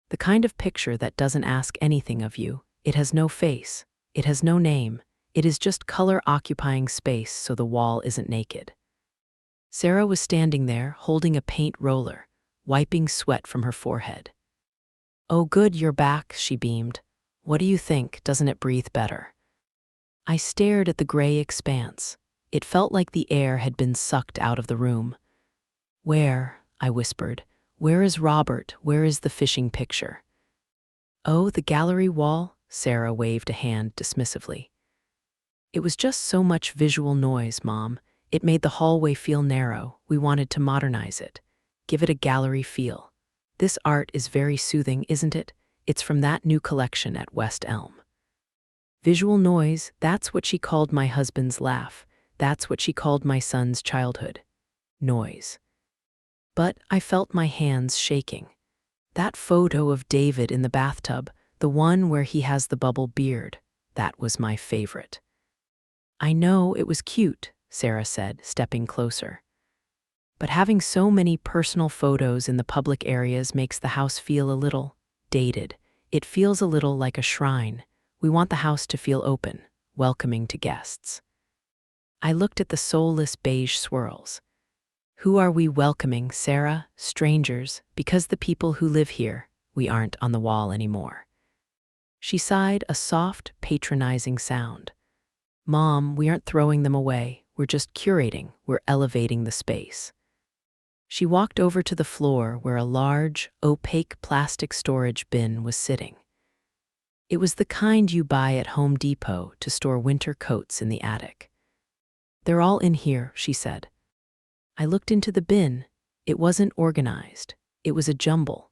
The kind of picture that doesn't ask anything of you. It has no face, it has no name, it is just color occupying space so the wall isn't naked. Sarah was standing there, holding a paint roller, wiping sweat from her forehead. "Oh good, you're back," she beamed. "What do you think? Doesn't it breathe better?" I stared at the gray expanse. It felt like the air had been sucked out of the room. "Where?" I whispered. "Where is Robert? Where is the fishing picture?" "Oh, the gallery wall?" Sarah waved a hand dismissively. "It was just so much visual noise, Mom. It made the hallway feel narrow. We wanted to modernize it. Give it a gallery feel. This art is very soothing, isn't it? It's from that new collection at West Elm." Visual noise, that's what she called my husband's laugh. That's what she called my son's childhood. Noise. But I felt my hands shaking. That photo of David in the bathtub, the one where he has the bubble beard, that was my favorite. I know it was cute, Sarah said, stepping closer. But having so many personal photos in the public areas makes the house feel a little dated. It feels a little like a shrine. We want the house to feel open, welcoming to guests. I looked at the soulless beige swirls. Who are we welcoming, Sarah? Strangers, because the people who live here, we aren't on the wall anymore. She sighed, a soft, patronizing sound. Mom, we aren't throwing them away. We're just curating. We're elevating the space. She walked over to the floor where a large, opaque plastic storage bin was sitting. It was the kind you buy at Home Depot to store winter coats in the attic. They're all in here, she said. I looked into the bin. It wasn't organized. It was a jumble.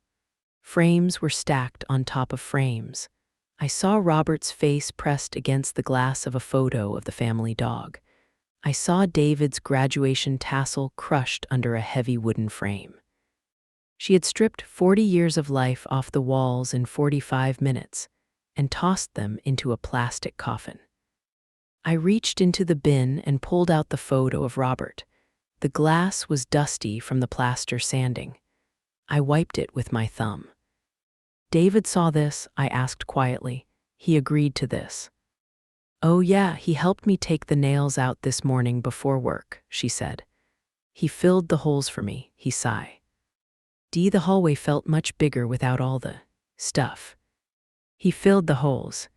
Frames were stacked on top of frames. I saw Robert's face pressed against the glass of a photo of the family dog. I saw David's graduation tassel crushed under a heavy wooden frame. She had stripped 40 years of life off the walls in 45 minutes and tossed them into a plastic coffin. I reached into the bin and pulled out the photo of Robert. The glass was dusty from the plaster sanding. I wiped it with my thumb. David saw this, I asked quietly. He agreed to this. Oh yeah, he helped me take the nails out this morning before work, she said. He filled the holes for me, he sighed. The hallway felt much bigger without all the stuff. He filled the holes.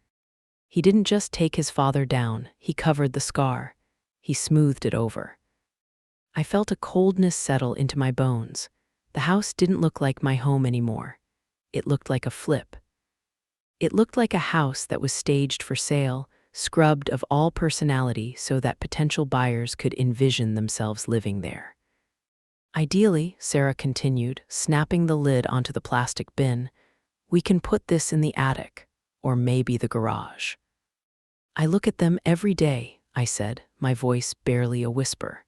He didn't just take his father down, he covered the scar. He smoothed it over. I felt a coldness settle into my bones. The house didn't look like my home anymore. It looked like a flip. It looked like a house that was staged for sale, scrubbed of all personality so that potential buyers could envision themselves living there. Ideally, Sarah continued, snapping the lid onto the plastic bin, we can put this in the attic, or maybe the garage. I look at them every day, I said, my voice barely a whisper.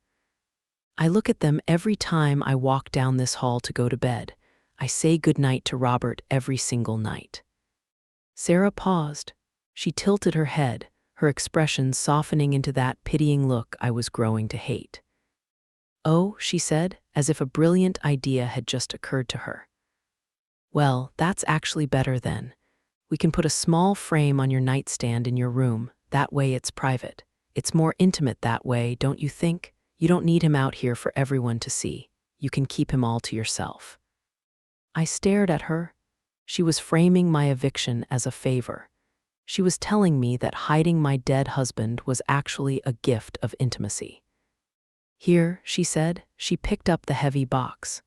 I look at them every time I walk down this hall to go to bed. I say goodnight to Robert every single night. Sarah paused. She tilted her head, her expression softening into that pitying look I was growing to hate. Oh, she said, as if a brilliant idea had just occurred to her. Well, that's actually better then. We can put a small frame on your nightstand in your room. That way it's private. It's more intimate that way, don't you think? You don't need him out here for everyone to see. You can keep him all to yourself. I stared at her. She was framing my eviction as a favor. She was telling me that hiding my dead husband was actually a gift of intimacy. Here, she said, she picked up the heavy box.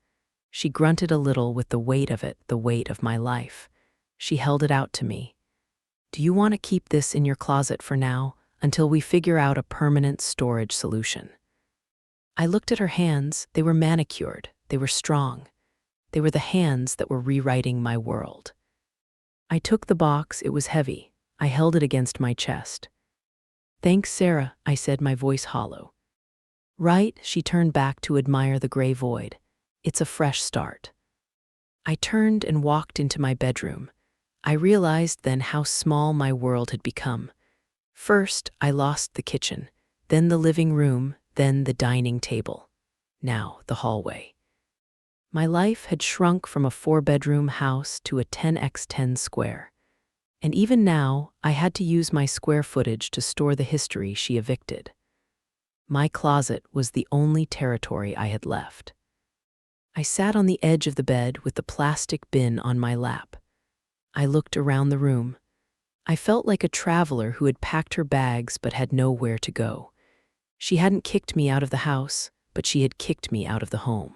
She grunted a little with the weight of it, the weight of my life. She held it out to me. Do you want to keep this in your closet for now, until we figure out a permanent storage solution? I looked at her hands. They were manicured. They were strong. They were the hands that were rewriting my world. I took the box. It was heavy. I held it against my chest. Thanks, Sarah, I said, my voice hollow. Right, she turned back to admire the gray void. It's a fresh start. I turned and walked into my bedroom. I realized then how small my world had become. First, I lost the kitchen, then the living room, then the dining table. Now, the hallway. My life had shrunk from a 4-bedroom house to a 10x10 square. And even now, I had to use my square footage to store the history she evicted. My closet was the only territory I had left. I sat on the edge of the bed with the plastic bin on my lap. I looked around the room. I felt like a traveler who had packed her bags but had nowhere to go. She hadn't kicked me out of the house, but she had kicked me out of the home.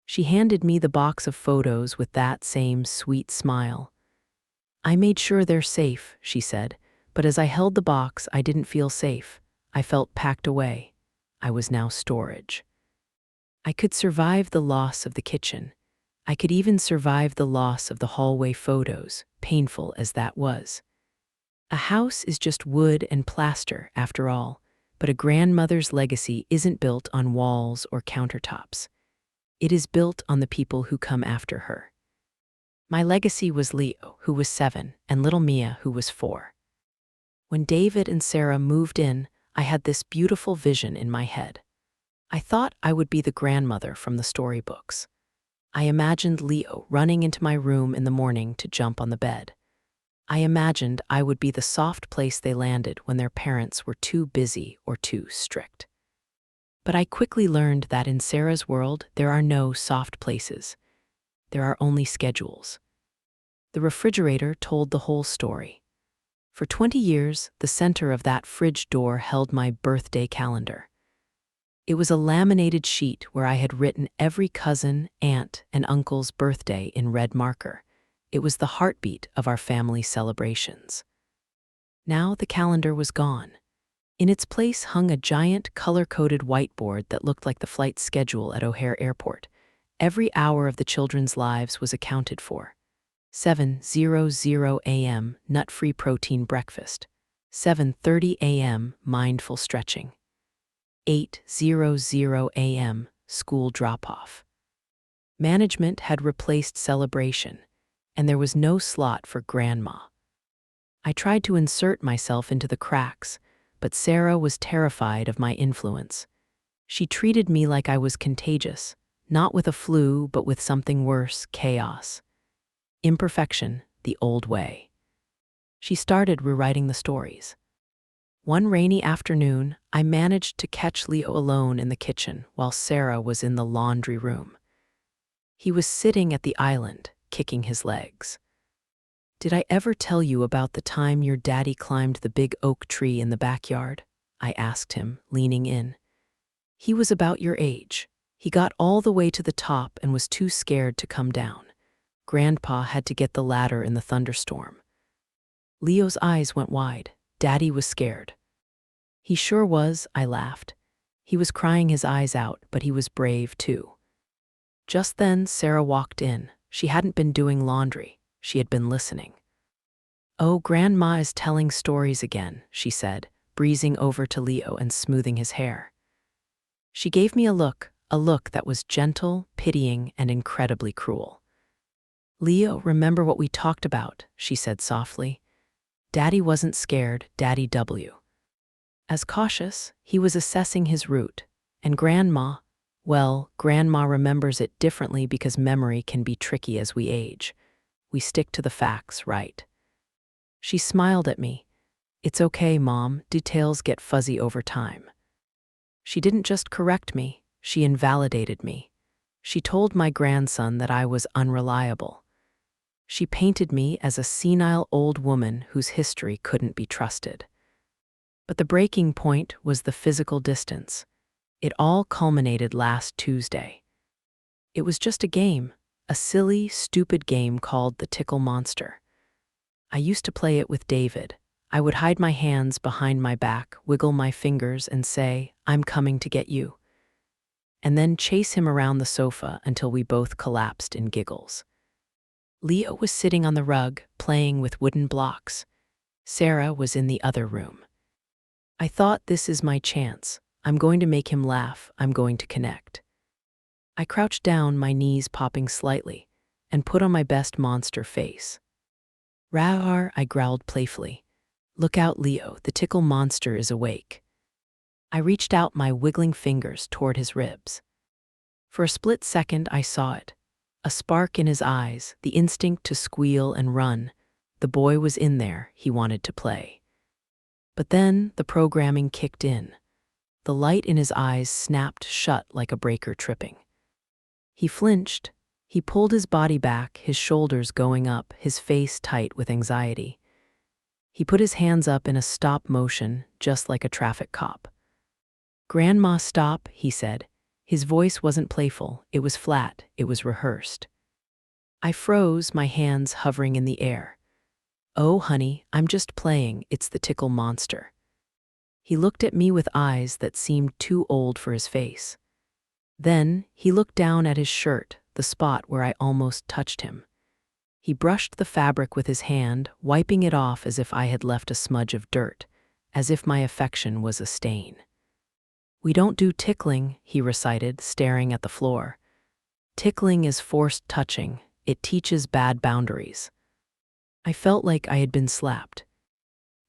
She handed me the box of photos with that same sweet smile. I made sure they're safe, she said, but as I held the box, I didn't feel safe. I felt packed away. I was now storage. I could survive the loss of the kitchen. I could even survive the loss of the hallway photos, painful as that was. A house is just wood and plaster, after all, but a grandmother's legacy isn't built on walls or countertops. It is built on the people who come after her. My legacy was Leo, who was 7, and little Mia, who was 4. When David and Sarah moved in, I had this beautiful vision in my head. I thought I would be the grandmother from the storybooks. I imagined Leo running into my room in the morning to jump on the bed. I imagined I would be the soft place they landed when their parents were too busy or too strict. But I quickly learned that in Sarah's world, there are no soft places. There are only schedules. The refrigerator told the whole story. For 20 years, the center of that fridge door held my birthday calendar. It was a laminated sheet where I had written every cousin, aunt, and uncle's birthday in red marker. It was the heartbeat of our family celebrations. Now the calendar was gone. In its place hung a giant color-coded whiteboard that looked like the flight schedule at O'Hare Airport. Every hour of the children's lives was accounted for. 7:00 a.m. nut-free protein breakfast. 7:30 a.m. mindful stretching. 8:00 a.m. school drop-off. Management had replaced celebration, and there was no slot for grandma. I tried to insert myself into the cracks, but Sarah was terrified of my influence. She treated me like I was contagious, not with a flu, but with something worse, chaos. Imperfection, the old way. She started rewriting the stories. One rainy afternoon, I managed to catch Leo alone in the kitchen while Sarah was in the laundry room. He was sitting at the island, kicking his legs. "Did I ever tell you about the time your daddy climbed the big oak tree in the backyard?" I asked him, leaning in. "He was about your age. He got all the way to the top and was too scared to come down. Grandpa had to get the ladder in the thunderstorm." Leo's eyes went wide. Daddy was scared. "He sure was," I laughed. "He was crying his eyes out, but he was brave too." Just then, Sarah walked in. She hadn't been doing laundry. She had been listening. "Oh, Grandma is telling stories again," she said, breezing over to Leo and smoothing his hair. She gave me a look that was gentle, pitying, and incredibly cruel. "Leo, remember what we talked about," she said softly. "Daddy wasn't scared, Daddy W." As cautious, he was assessing his route. And Grandma, well, Grandma remembers it differently because memory can be tricky as we age. We stick to the facts, right? She smiled at me. "It's okay, Mom, details get fuzzy over time." She didn't just correct me, she invalidated me. She told my grandson that I was unreliable. She painted me as a senile old woman whose history couldn't be trusted. But the breaking point was the physical distance. It all culminated last Tuesday. It was just a game. A silly, stupid game called the Tickle Monster. I used to play it with David. I would hide my hands behind my back, wiggle my fingers, and say, "I'm coming to get you." And then chase him around the sofa until we both collapsed in giggles. Leo was sitting on the rug, playing with wooden blocks. Sarah was in the other room. I thought, this is my chance. I'm going to make him laugh. I'm going to connect. I crouched down, my knees popping slightly, and put on my best monster face. "Rawr," I growled playfully. "Look out, Leo, the tickle monster is awake." I reached out my wiggling fingers toward his ribs. For a split second, I saw it. A spark in his eyes, the instinct to squeal and run. The boy was in there, he wanted to play. But then the programming kicked in. The light in his eyes snapped shut like a breaker tripping. He flinched. He pulled his body back, his shoulders going up, his face tight with anxiety. He put his hands up in a stop motion, just like a traffic cop. "Grandma, stop," he said. His voice wasn't playful, it was flat, it was rehearsed. I froze, my hands hovering in the air. "Oh, honey, I'm just playing, it's the tickle monster." He looked at me with eyes that seemed too old for his face. Then he looked down at his shirt, the spot where I almost touched him. He brushed the fabric with his hand, wiping it off as if I had left a smudge of dirt, as if my affection was a stain. "We don't do tickling," he recited, staring at the floor. "Tickling is forced touching. It teaches bad boundaries." I felt like I had been slapped.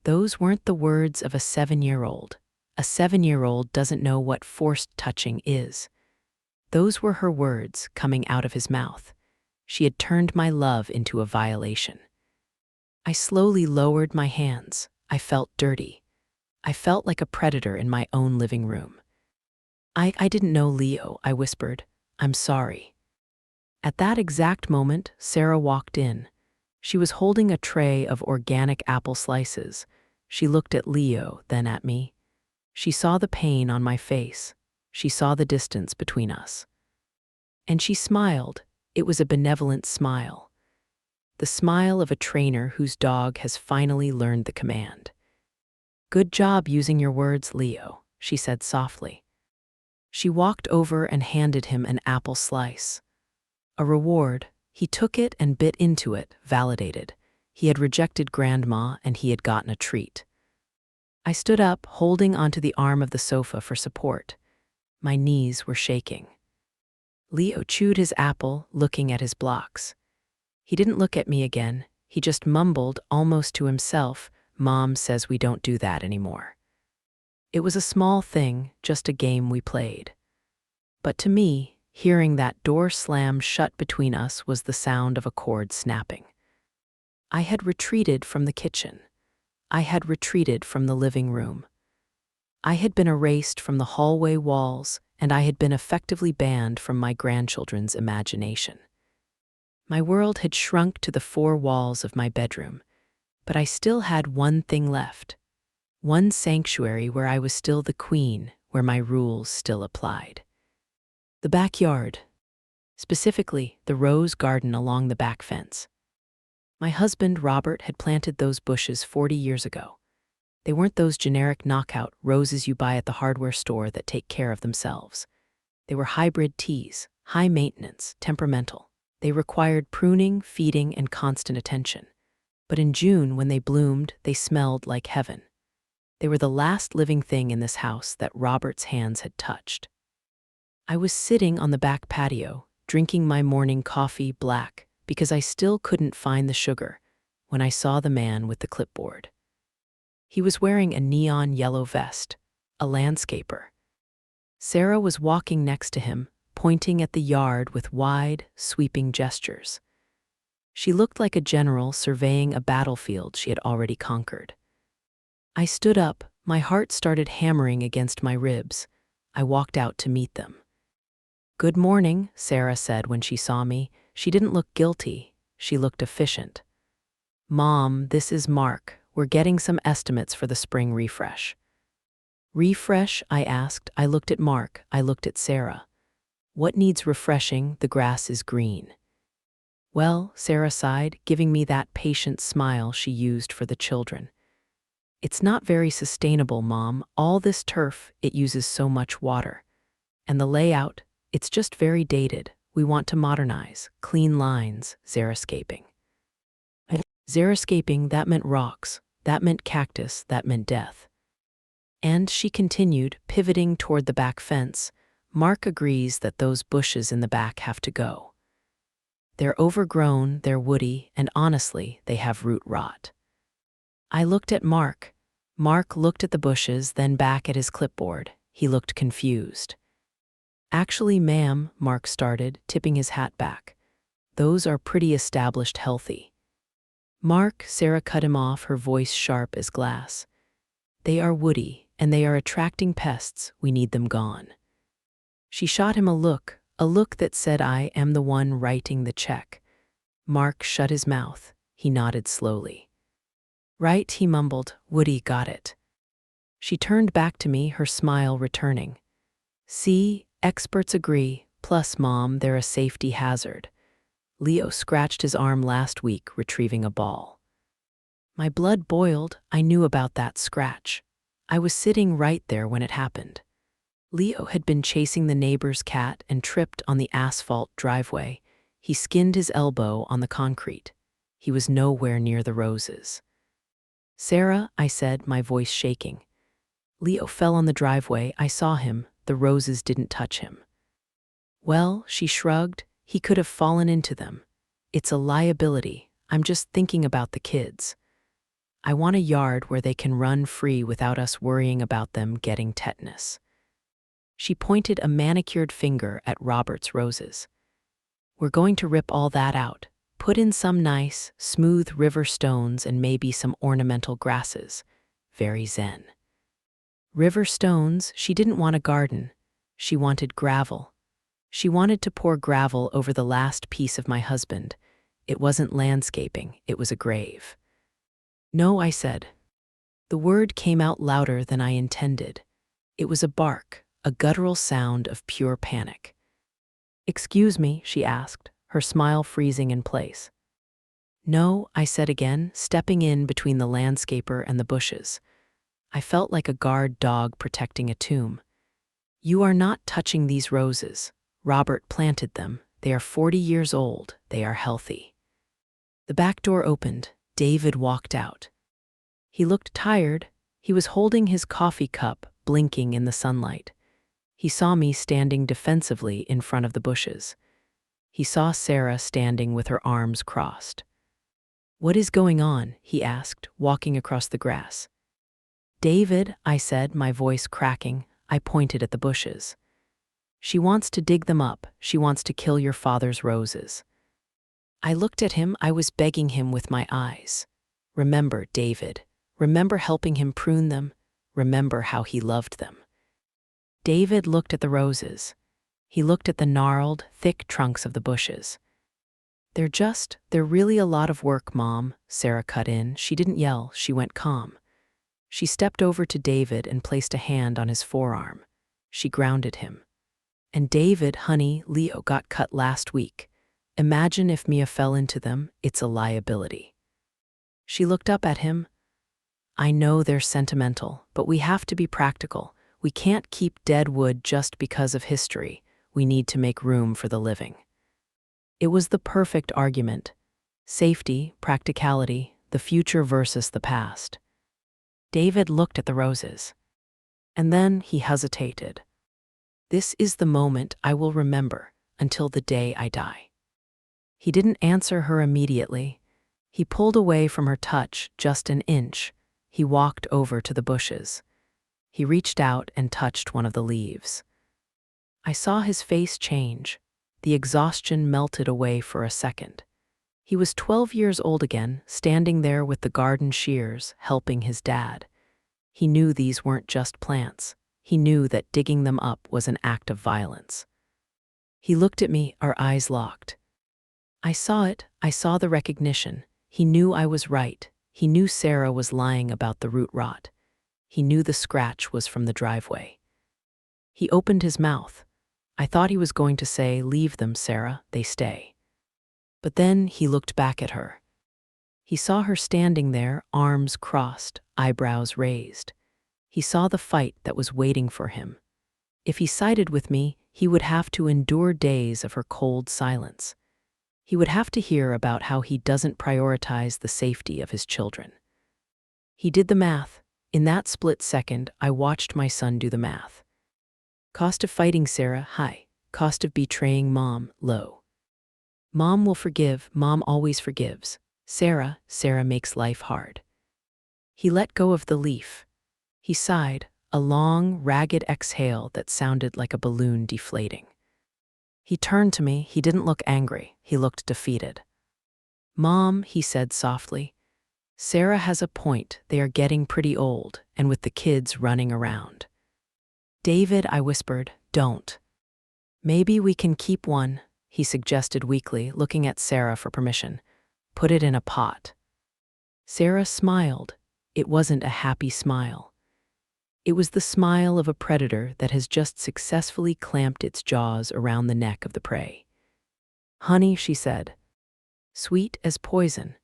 Those weren't the words of a 7-year-old. A 7-year-old doesn't know what forced touching is. Those were her words coming out of his mouth. She had turned my love into a violation. I slowly lowered my hands. I felt dirty. I felt like a predator in my own living room. I didn't know, Leo," I whispered. "I'm sorry." At that exact moment, Sarah walked in. She was holding a tray of organic apple slices. She looked at Leo, then at me. She saw the pain on my face. She saw the distance between us. And she smiled. It was a benevolent smile. The smile of a trainer whose dog has finally learned the command. "Good job using your words, Leo," she said softly. She walked over and handed him an apple slice. A reward. He took it and bit into it, validated. He had rejected Grandma and he had gotten a treat. I stood up, holding onto the arm of the sofa for support. My knees were shaking. Leo chewed his apple, looking at his blocks. He didn't look at me again. He just mumbled, almost to himself, "Mom says we don't do that anymore." It was a small thing, just a game we played. But to me, hearing that door slam shut between us was the sound of a cord snapping. I had retreated from the kitchen. I had retreated from the living room. I had been erased from the hallway walls, and I had been effectively banned from my grandchildren's imagination. My world had shrunk to the 4 walls of my bedroom, but I still had one thing left. One sanctuary where I was still the queen, where my rules still applied. The backyard. Specifically, the rose garden along the back fence. My husband, Robert, had planted those bushes 40 years ago. They weren't those generic knockout roses you buy at the hardware store that take care of themselves. They were hybrid teas, high maintenance, temperamental. They required pruning, feeding, and constant attention. But in June, when they bloomed, they smelled like heaven. They were the last living thing in this house that Robert's hands had touched. I was sitting on the back patio, drinking my morning coffee black because I still couldn't find the sugar, when I saw the man with the clipboard. He was wearing a neon yellow vest, a landscaper. Sarah was walking next to him, pointing at the yard with wide, sweeping gestures. She looked like a general surveying a battlefield she had already conquered. I stood up, my heart started hammering against my ribs. I walked out to meet them. "Good morning," Sarah said when she saw me. She didn't look guilty, she looked efficient. "Mom, this is Mark. We're getting some estimates for the spring refresh." "Refresh?" I asked. I looked at Mark, I looked at Sarah. "What needs refreshing? The grass is green." "Well," Sarah sighed, giving me that patient smile she used for the children. "It's not very sustainable, Mom. All this turf, it uses so much water. And the layout, it's just very dated. We want to modernize, clean lines, xeriscaping." Xeriscaping, that meant rocks, that meant cactus, that meant death. And she continued, pivoting toward the back fence, "Mark agrees that those bushes in the back have to go. They're overgrown, they're woody, and honestly, they have root rot." I looked at Mark. Mark looked at the bushes, then back at his clipboard. He looked confused. "Actually, ma'am," Mark started, tipping his hat back. "Those are pretty established healthy." "Mark," Sarah cut him off, her voice sharp as glass. "They are woody, and they are attracting pests. We need them gone." She shot him a look that said, "I am the one writing the check." Mark shut his mouth. He nodded slowly. "Right," he mumbled. "Woody, got it." She turned back to me, her smile returning. "See, experts agree. Plus, Mom, they're a safety hazard." Leo scratched his arm last week, retrieving a ball. My blood boiled. I knew about that scratch. I was sitting right there when it happened. Leo had been chasing the neighbor's cat and tripped on the asphalt driveway. He skinned his elbow on the concrete. He was nowhere near the roses. "Sarah," I said, my voice shaking. "Leo fell on the driveway. I saw him. The roses didn't touch him." "Well," she shrugged, "he could have fallen into them. It's a liability. I'm just thinking about the kids. I want a yard where they can run free without us worrying about them getting tetanus." She pointed a manicured finger at Robert's roses. "We're going to rip all that out, put in some nice, smooth river stones and maybe some ornamental grasses." Very zen. River stones, she didn't want a garden. She wanted gravel. She wanted to pour gravel over the last piece of my husband. It wasn't landscaping, it was a grave. "No," I said. The word came out louder than I intended. It was a bark, a guttural sound of pure panic. "Excuse me," she asked, her smile freezing in place. "No," I said again, stepping in between the landscaper and the bushes. I felt like a guard dog protecting a tomb. "You are not touching these roses. Robert planted them. They are 40 years old. They are healthy." The back door opened. David walked out. He looked tired. He was holding his coffee cup, blinking in the sunlight. He saw me standing defensively in front of the bushes. He saw Sarah standing with her arms crossed. "What is going on?" he asked, walking across the grass. "David," I said, my voice cracking. I pointed at the bushes. "She wants to dig them up. She wants to kill your father's roses." I looked at him. I was begging him with my eyes. "Remember, David. Remember helping him prune them. Remember how he loved them." David looked at the roses. He looked at the gnarled, thick trunks of the bushes. They're really a lot of work, Mom," Sarah cut in. She didn't yell, she went calm. She stepped over to David and placed a hand on his forearm. She grounded him. "And David, honey, Leo got cut last week. Imagine if Mia fell into them. It's a liability." She looked up at him. "I know they're sentimental, but we have to be practical. We can't keep dead wood just because of history. We need to make room for the living." It was the perfect argument. Safety, practicality, the future versus the past. David looked at the roses. And then he hesitated. "This is the moment I will remember until the day I die." He didn't answer her immediately. He pulled away from her touch just an inch. He walked over to the bushes. He reached out and touched one of the leaves. I saw his face change. The exhaustion melted away for a second. He was 12 years old again, standing there with the garden shears, helping his dad. He knew these weren't just plants. He knew that digging them up was an act of violence. He looked at me, our eyes locked. I saw it. I saw the recognition. He knew I was right. He knew Sarah was lying about the root rot. He knew the scratch was from the driveway. He opened his mouth. I thought he was going to say, "Leave them, Sarah, they stay." But then he looked back at her. He saw her standing there, arms crossed, eyebrows raised. He saw the fight that was waiting for him. If he sided with me, he would have to endure days of her cold silence. He would have to hear about how he doesn't prioritize the safety of his children. He did the math. In that split second, I watched my son do the math. Cost of fighting Sarah, high. Cost of betraying Mom, low. Mom will forgive. Mom always forgives. Sarah makes life hard. He let go of the leaf. He sighed, a long, ragged exhale that sounded like a balloon deflating. He turned to me. He didn't look angry. He looked defeated. "Mom," he said softly, "Sarah has a point. They are getting pretty old, and with the kids running around." "David," I whispered, "don't." "Maybe we can keep one," he suggested weakly, looking at Sarah for permission. "Put it in a pot." Sarah smiled. It wasn't a happy smile. It was the smile of a predator that has just successfully clamped its jaws around the neck of the prey. "Honey," she said, "sweet as poison.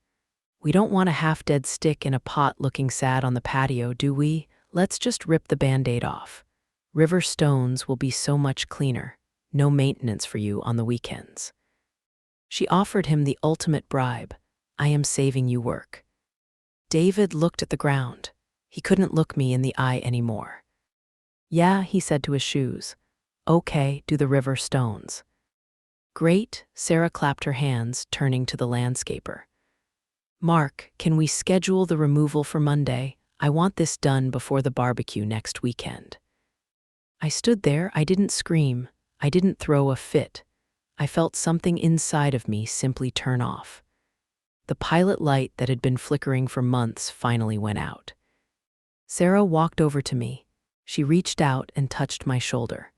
We don't want a half-dead stick in a pot looking sad on the patio, do we? Let's just rip the Band-Aid off. River stones will be so much cleaner. No maintenance for you on the weekends." She offered him the ultimate bribe. "I am saving you work." David looked at the ground. He couldn't look me in the eye anymore. "Yeah," he said to his shoes. "Okay, do the river stones." Great, Sarah clapped her hands, turning to the landscaper. Mark, can we schedule the removal for Monday? I want this done before the barbecue next weekend. I stood there, I didn't scream, I didn't throw a fit. I felt something inside of me simply turn off. The pilot light that had been flickering for months finally went out. Sarah walked over to me. She reached out and touched my shoulder.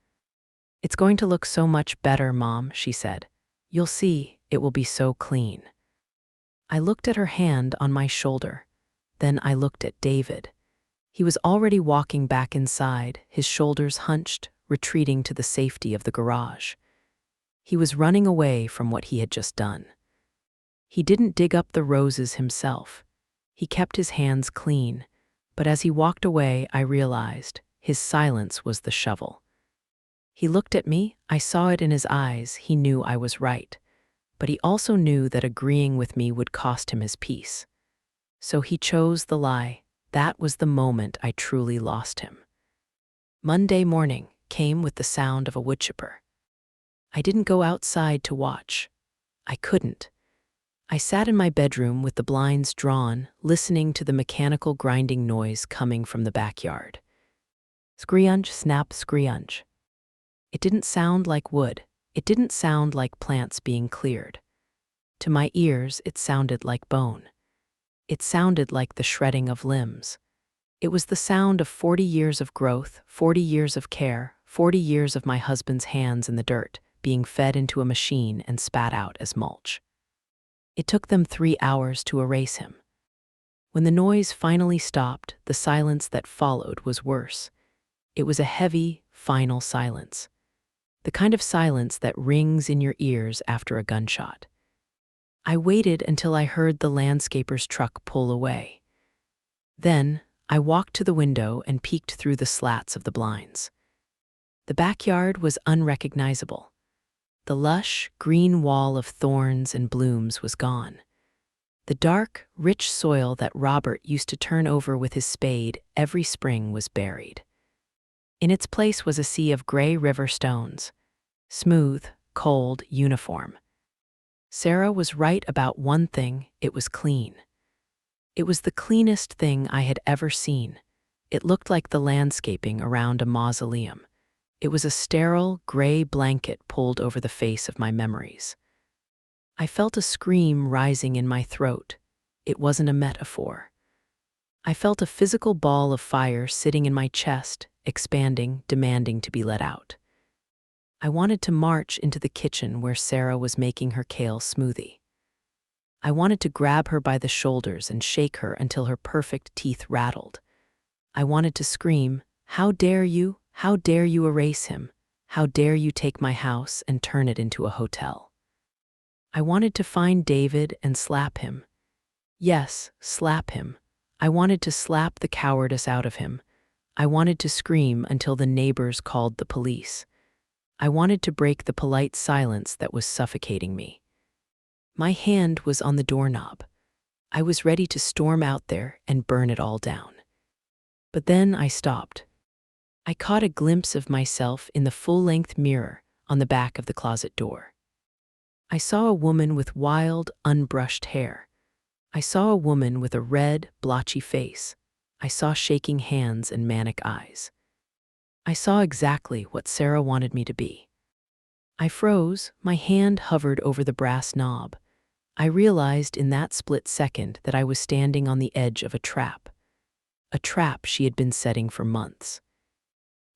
It's going to look so much better, Mom, she said. You'll see, it will be so clean. I looked at her hand on my shoulder. Then I looked at David. He was already walking back inside, his shoulders hunched, retreating to the safety of the garage. He was running away from what he had just done. He didn't dig up the roses himself. He kept his hands clean, but as he walked away, I realized his silence was the shovel. He looked at me, I saw it in his eyes, he knew I was right, but he also knew that agreeing with me would cost him his peace. So he chose the lie. That was the moment I truly lost him. Monday morning came with the sound of a woodchipper. I didn't go outside to watch. I couldn't. I sat in my bedroom with the blinds drawn, listening to the mechanical grinding noise coming from the backyard. Screunch, snap, screunch. It didn't sound like wood. It didn't sound like plants being cleared. To my ears, it sounded like bone. It sounded like the shredding of limbs. It was the sound of 40 years of growth, 40 years of care, 40 years of my husband's hands in the dirt, being fed into a machine and spat out as mulch. It took them 3 hours to erase him. When the noise finally stopped, the silence that followed was worse. It was a heavy, final silence. The kind of silence that rings in your ears after a gunshot. I waited until I heard the landscaper's truck pull away. Then, I walked to the window and peeked through the slats of the blinds. The backyard was unrecognizable. The lush, green wall of thorns and blooms was gone. The dark, rich soil that Robert used to turn over with his spade every spring was buried. In its place was a sea of gray river stones. Smooth, cold, uniform. Sarah was right about one thing, it was clean. It was the cleanest thing I had ever seen. It looked like the landscaping around a mausoleum. It was a sterile, gray blanket pulled over the face of my memories. I felt a scream rising in my throat. It wasn't a metaphor. I felt a physical ball of fire sitting in my chest, expanding, demanding to be let out. I wanted to march into the kitchen where Sarah was making her kale smoothie. I wanted to grab her by the shoulders and shake her until her perfect teeth rattled. I wanted to scream, "How dare you? How dare you erase him? How dare you take my house and turn it into a hotel?" I wanted to find David and slap him. Yes, slap him. I wanted to slap the cowardice out of him. I wanted to scream until the neighbors called the police. I wanted to break the polite silence that was suffocating me. My hand was on the doorknob. I was ready to storm out there and burn it all down. But then I stopped. I caught a glimpse of myself in the full-length mirror on the back of the closet door. I saw a woman with wild, unbrushed hair. I saw a woman with a red, blotchy face. I saw shaking hands and manic eyes. I saw exactly what Sarah wanted me to be. I froze, my hand hovered over the brass knob. I realized in that split second that I was standing on the edge of a trap she had been setting for months.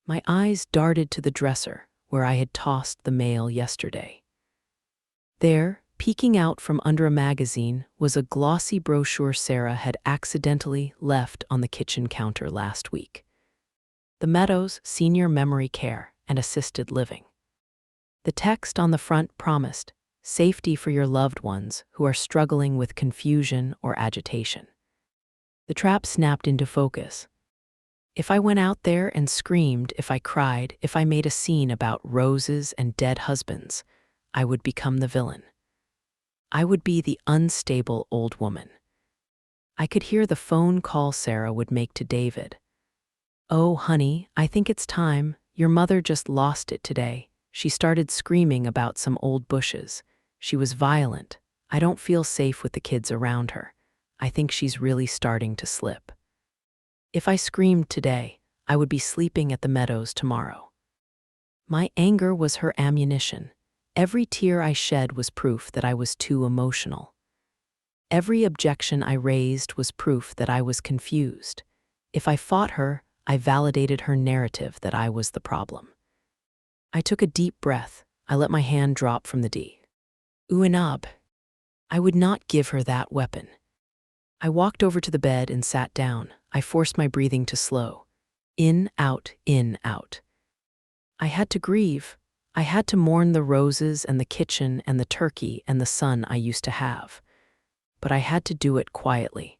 My eyes darted to the dresser where I had tossed the mail yesterday. There, peeking out from under a magazine, was a glossy brochure Sarah had accidentally left on the kitchen counter last week. The Meadows Senior Memory Care and Assisted Living. The text on the front promised safety for your loved ones who are struggling with confusion or agitation. The trap snapped into focus. If I went out there and screamed, if I cried, if I made a scene about roses and dead husbands, I would become the villain. I would be the unstable old woman. I could hear the phone call Sarah would make to David. "Oh, honey, I think it's time. Your mother just lost it today. She started screaming about some old bushes. She was violent. I don't feel safe with the kids around her. I think she's really starting to slip. If I screamed today, I would be sleeping at the meadows tomorrow. My anger was her ammunition. Every tear I shed was proof that I was too emotional. Every objection I raised was proof that I was confused. If I fought her, I validated her narrative that I was the problem. I took a deep breath. I let my hand drop from the D. Uanab. I would not give her that weapon. I walked over to the bed and sat down. I forced my breathing to slow. In, out, in, out. I had to grieve. I had to mourn the roses and the kitchen and the turkey and the son I used to have. But I had to do it quietly.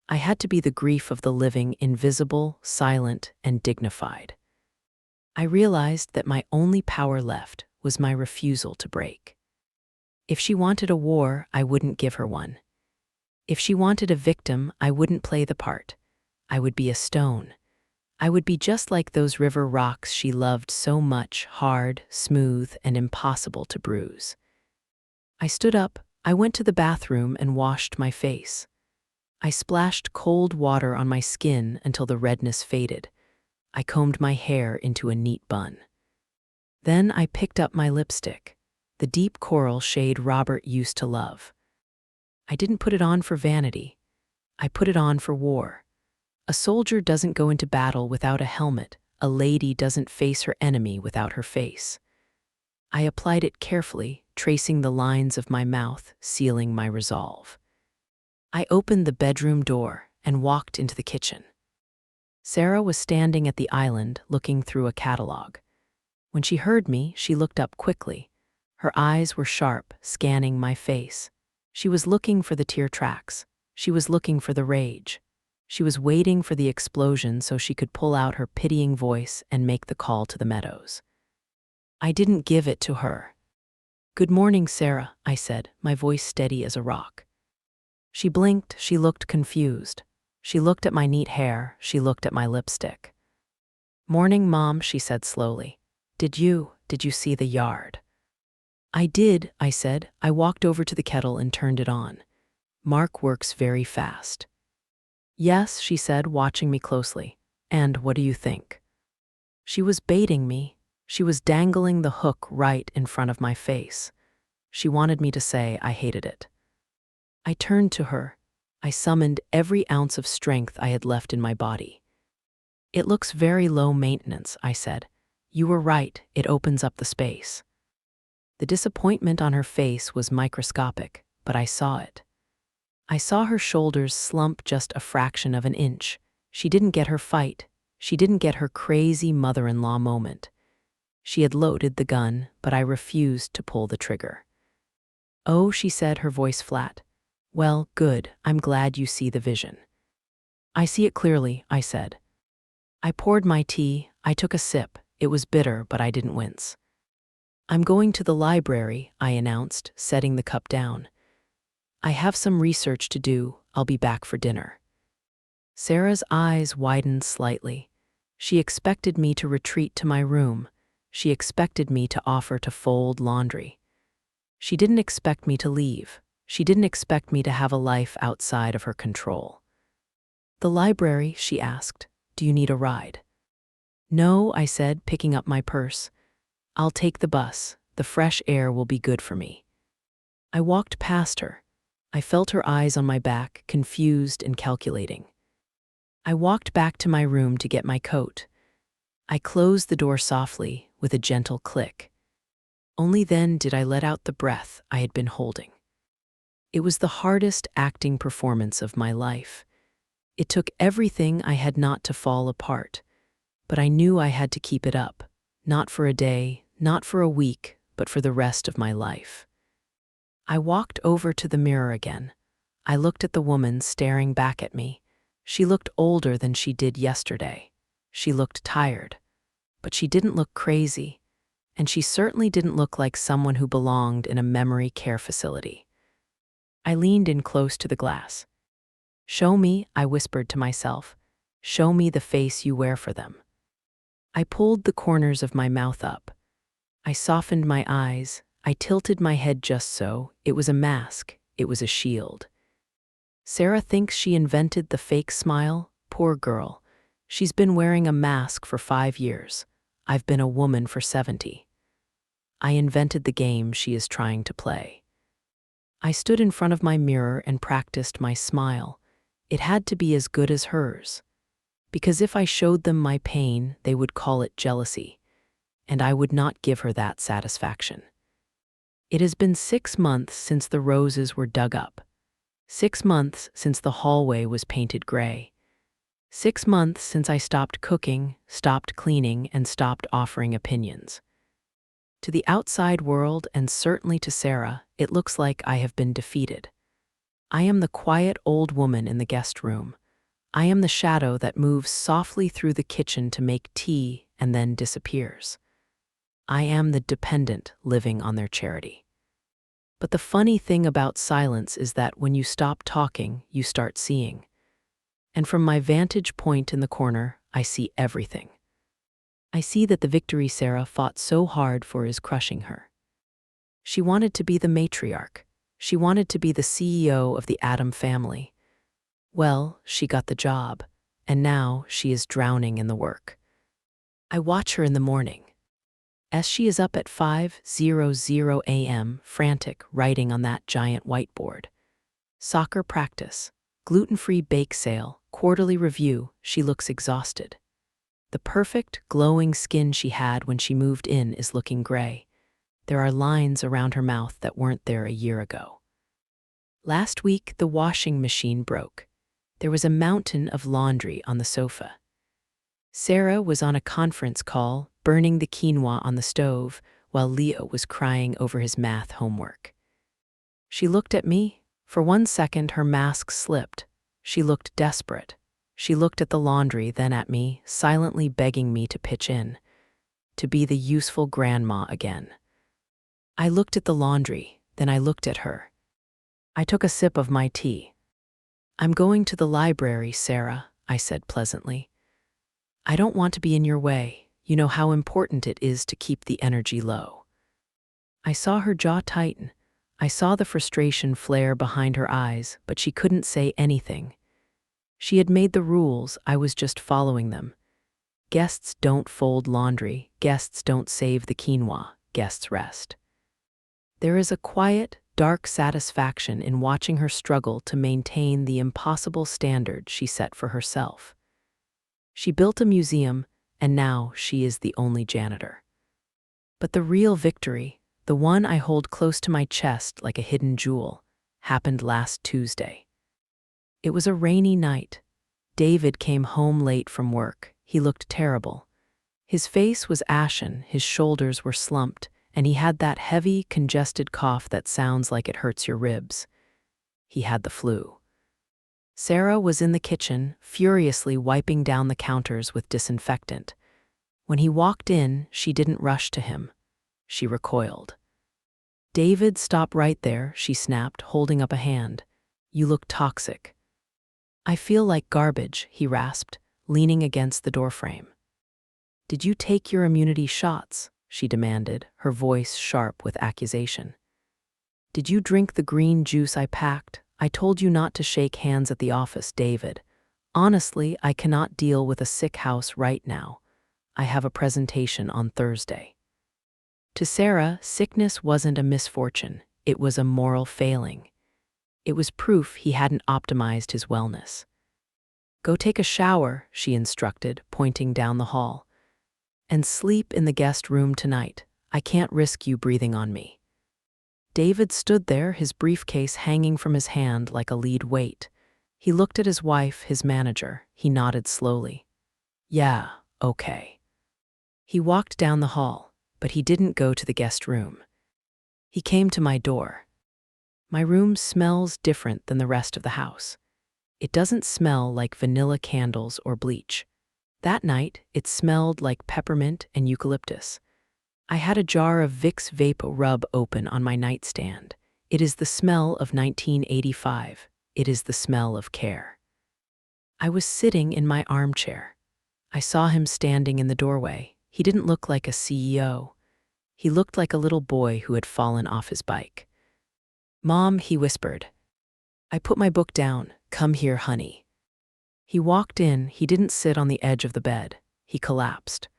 I had to be the grief of the living, invisible, silent, and dignified. I realized that my only power left was my refusal to break. If she wanted a war, I wouldn't give her one. If she wanted a victim, I wouldn't play the part. I would be a stone. I would be just like those river rocks she loved so much, hard, smooth, and impossible to bruise. I stood up. I went to the bathroom and washed my face. I splashed cold water on my skin until the redness faded. I combed my hair into a neat bun. Then I picked up my lipstick, the deep coral shade Robert used to love. I didn't put it on for vanity. I put it on for war. A soldier doesn't go into battle without a helmet. A lady doesn't face her enemy without her face. I applied it carefully, tracing the lines of my mouth, sealing my resolve. I opened the bedroom door and walked into the kitchen. Sarah was standing at the island, looking through a catalog. When she heard me, she looked up quickly. Her eyes were sharp, scanning my face. She was looking for the tear tracks. She was looking for the rage. She was waiting for the explosion so she could pull out her pitying voice and make the call to the meadows. I didn't give it to her. "Good morning, Sarah," I said, my voice steady as a rock. She blinked. She looked confused. She looked at my neat hair. She looked at my lipstick. "Morning, Mom," she said slowly. Did you see the yard?" "I did," I said. I walked over to the kettle and turned it on. "Mark works very fast." "Yes," she said, watching me closely. "And what do you think?" She was baiting me. She was dangling the hook right in front of my face. She wanted me to say I hated it. I turned to her. I summoned every ounce of strength I had left in my body. "It looks very low maintenance," I said. "You were right, it opens up the space." The disappointment on her face was microscopic, but I saw it. I saw her shoulders slump just a fraction of an inch. She didn't get her fight. She didn't get her crazy mother-in-law moment. She had loaded the gun, but I refused to pull the trigger. "Oh," she said, her voice flat. "Well, good, I'm glad you see the vision." "I see it clearly," I said. I poured my tea. I took a sip. It was bitter, but I didn't wince. "I'm going to the library," I announced, setting the cup down. "I have some research to do. I'll be back for dinner." Sarah's eyes widened slightly. She expected me to retreat to my room. She expected me to offer to fold laundry. She didn't expect me to leave. She didn't expect me to have a life outside of her control. "The library?" she asked. "Do you need a ride?" "No," I said, picking up my purse. "I'll take the bus. The fresh air will be good for me." I walked past her. I felt her eyes on my back, confused and calculating. I walked back to my room to get my coat. I closed the door softly, with a gentle click. Only then did I let out the breath I had been holding. It was the hardest acting performance of my life. It took everything I had not to fall apart, but I knew I had to keep it up, not for a day, not for a week, but for the rest of my life. I walked over to the mirror again. I looked at the woman staring back at me. She looked older than she did yesterday. She looked tired, but she didn't look crazy, and she certainly didn't look like someone who belonged in a memory care facility. I leaned in close to the glass. "Show me," I whispered to myself. "Show me the face you wear for them." I pulled the corners of my mouth up. I softened my eyes. I tilted my head just so. It was a mask. It was a shield. Sarah thinks she invented the fake smile? Poor girl. She's been wearing a mask for 5 years. I've been a woman for 70. I invented the game she is trying to play. I stood in front of my mirror and practiced my smile. It had to be as good as hers. Because if I showed them my pain, they would call it jealousy. And I would not give her that satisfaction. It has been 6 months since the roses were dug up. 6 months since the hallway was painted gray. 6 months since I stopped cooking, stopped cleaning, and stopped offering opinions. To the outside world, and certainly to Sarah, it looks like I have been defeated. I am the quiet old woman in the guest room. I am the shadow that moves softly through the kitchen to make tea and then disappears. I am the dependent living on their charity. But the funny thing about silence is that when you stop talking, you start seeing. And from my vantage point in the corner, I see everything. I see that the victory Sarah fought so hard for is crushing her. She wanted to be the matriarch. She wanted to be the CEO of the Adam family. Well, she got the job, and now she is drowning in the work. I watch her in the morning. As she is up at 5:00 a.m., frantic, writing on that giant whiteboard. Soccer practice, gluten-free bake sale, quarterly review, she looks exhausted. The perfect, glowing skin she had when she moved in is looking gray. There are lines around her mouth that weren't there a year ago. Last week, the washing machine broke. There was a mountain of laundry on the sofa. Sarah was on a conference call, burning the quinoa on the stove, while Leo was crying over his math homework. She looked at me. For 1 second, her mask slipped. She looked desperate. She looked at the laundry, then at me, silently begging me to pitch in, to be the useful grandma again. I looked at the laundry, then I looked at her. I took a sip of my tea. "I'm going to the library, Sarah," I said pleasantly. "I don't want to be in your way. You know how important it is to keep the energy low." I saw her jaw tighten. I saw the frustration flare behind her eyes, but she couldn't say anything. She had made the rules, I was just following them. Guests don't fold laundry, guests don't save the quinoa, guests rest. There is a quiet, dark satisfaction in watching her struggle to maintain the impossible standard she set for herself. She built a museum, and now she is the only janitor. But the real victory, the one I hold close to my chest like a hidden jewel, happened last Tuesday. It was a rainy night. David came home late from work. He looked terrible. His face was ashen, his shoulders were slumped, and he had that heavy, congested cough that sounds like it hurts your ribs. He had the flu. Sarah was in the kitchen, furiously wiping down the counters with disinfectant. When he walked in, she didn't rush to him. She recoiled. "David, stop right there," she snapped, holding up a hand. "You look toxic." "I feel like garbage," he rasped, leaning against the doorframe. "Did you take your immunity shots?" she demanded, her voice sharp with accusation. "Did you drink the green juice I packed? I told you not to shake hands at the office, David. Honestly, I cannot deal with a sick house right now. I have a presentation on Thursday." To Sarah, sickness wasn't a misfortune, it was a moral failing. It was proof he hadn't optimized his wellness. "Go take a shower," she instructed, pointing down the hall. "And sleep in the guest room tonight. I can't risk you breathing on me." David stood there, his briefcase hanging from his hand like a lead weight. He looked at his wife, his manager. He nodded slowly. "Yeah, okay." He walked down the hall, but he didn't go to the guest room. He came to my door. My room smells different than the rest of the house. It doesn't smell like vanilla candles or bleach. That night, it smelled like peppermint and eucalyptus. I had a jar of Vicks Vape Rub open on my nightstand. It is the smell of 1985. It is the smell of care. I was sitting in my armchair. I saw him standing in the doorway. He didn't look like a CEO. He looked like a little boy who had fallen off his bike. "Mom," he whispered. I put my book down. "Come here, honey." He walked in. He didn't sit on the edge of the bed. He collapsed.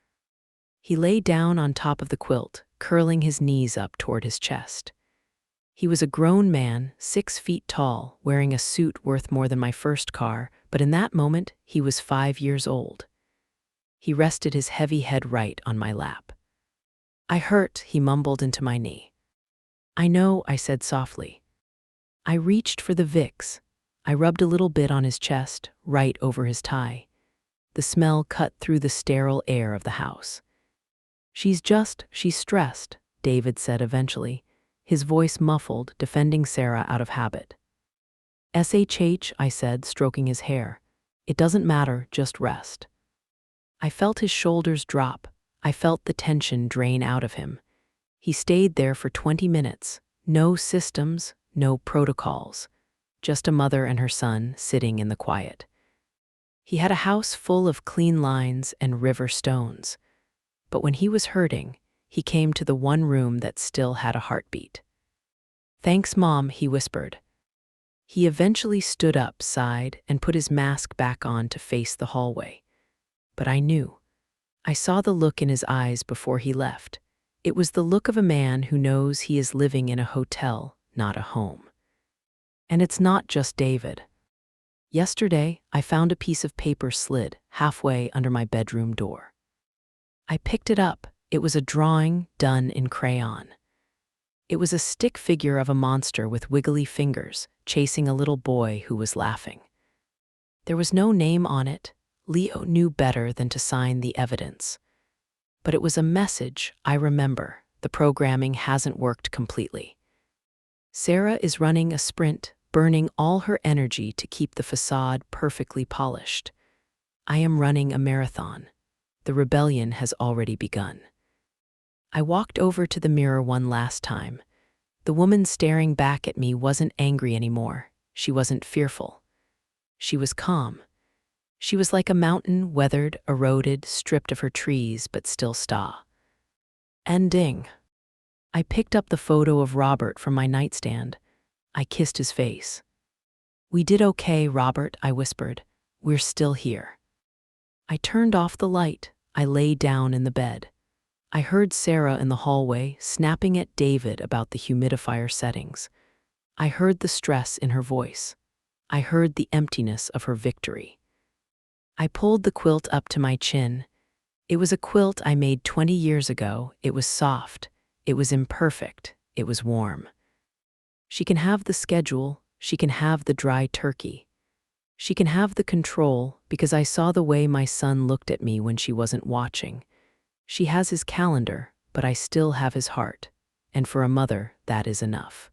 He lay down on top of the quilt, curling his knees up toward his chest. He was a grown man, 6 feet tall, wearing a suit worth more than my first car, but in that moment, he was 5 years old. He rested his heavy head right on my lap. "I hurt," he mumbled into my knee. "I know," I said softly. I reached for the Vicks. I rubbed a little bit on his chest, right over his tie. The smell cut through the sterile air of the house. She's stressed," David said eventually, his voice muffled, defending Sarah out of habit. "SHH," I said, stroking his hair. "It doesn't matter, just rest." I felt his shoulders drop. I felt the tension drain out of him. He stayed there for 20 minutes. No systems, no protocols. Just a mother and her son sitting in the quiet. He had a house full of clean lines and river stones. But when he was hurting, he came to the one room that still had a heartbeat. "Thanks, Mom," he whispered. He eventually stood up, sighed, and put his mask back on to face the hallway. But I knew. I saw the look in his eyes before he left. It was the look of a man who knows he is living in a hotel, not a home. And it's not just David. Yesterday, I found a piece of paper slid halfway under my bedroom door. I picked it up. It was a drawing done in crayon. It was a stick figure of a monster with wiggly fingers chasing a little boy who was laughing. There was no name on it. Leo knew better than to sign the evidence. But it was a message. I remember. The programming hasn't worked completely. Sarah is running a sprint, burning all her energy to keep the facade perfectly polished. I am running a marathon. The rebellion has already begun. I walked over to the mirror one last time. The woman staring back at me wasn't angry anymore. She wasn't fearful. She was calm. She was like a mountain, weathered, eroded, stripped of her trees, but still Ending. I picked up the photo of Robert from my nightstand. I kissed his face. "We did okay, Robert," I whispered. "We're still here." I turned off the light. I lay down in the bed. I heard Sarah in the hallway snapping at David about the humidifier settings. I heard the stress in her voice. I heard the emptiness of her victory. I pulled the quilt up to my chin. It was a quilt I made 20 years ago. It was soft. It was imperfect. It was warm. She can have the schedule. She can have the dry turkey. She can have the control because I saw the way my son looked at me when she wasn't watching. She has his calendar, but I still have his heart. And for a mother, that is enough.